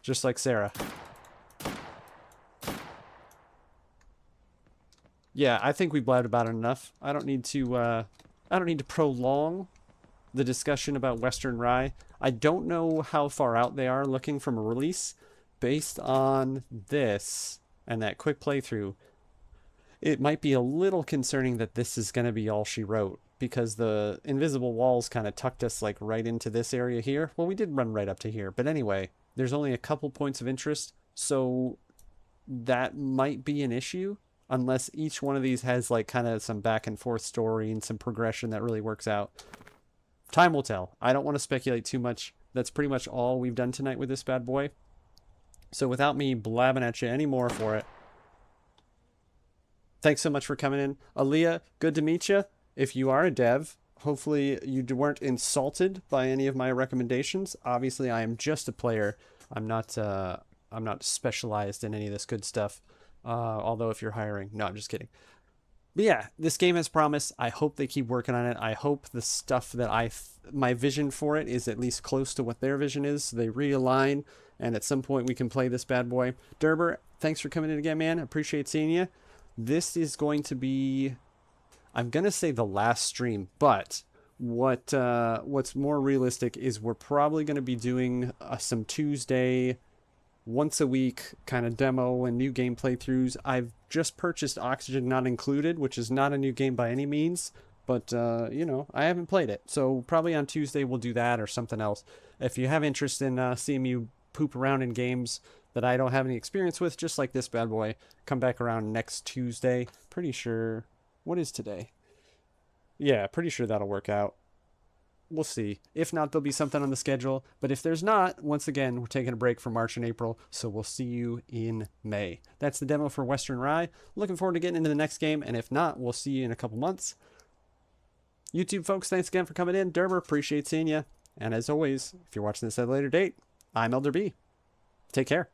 Just like Sarah. Yeah, I think we blabbed about it enough. I don't need to prolong the discussion about Western Rye. I don't know how far out they are looking from a release. Based on this and that quick playthrough, it might be a little concerning that this is going to be all she wrote, because the invisible walls kind of tucked us like right into this area here. Well, we did run right up to here, but anyway, there's only a couple points of interest, so that might be an issue unless each one of these has like kind of some back and forth story and some progression that really works out. Time will tell. I don't want to speculate too much. That's pretty much all we've done tonight with this bad boy. So without me blabbing at you anymore for it, thanks so much for coming in. Aaliyah, good to meet you. If you are a dev, hopefully you weren't insulted by any of my recommendations. Obviously, I am just a player. I'm not specialized in any of this good stuff. Although if you're hiring, no, I'm just kidding. But yeah, this game has promise. I hope they keep working on it. I hope the stuff that my vision for it is at least close to what their vision is. So they realign, and at some point we can play this bad boy. Derber, thanks for coming in again, man. Appreciate seeing you. This is going to be, I'm going to say the last stream, but what's more realistic is we're probably going to be doing some Tuesday, once a week kind of demo and new game playthroughs. I've just purchased Oxygen Not Included, which is not a new game by any means, but you know, I haven't played it, so probably on Tuesday we'll do that or something else. If you have interest in seeing me poop around in games that I don't have any experience with, just like this bad boy, come back around next Tuesday. Pretty sure, what is today? Yeah, pretty sure that'll work out. We'll see. If not, there'll be something on the schedule. But if there's not, once again, we're taking a break for March and April, so we'll see you in May. That's the demo for Western Rye. Looking forward to getting into the next game, and if not, we'll see you in a couple months. YouTube folks, thanks again for coming in. Derber, appreciate seeing you. And as always, if you're watching this at a later date, I'm Elder B. Take care.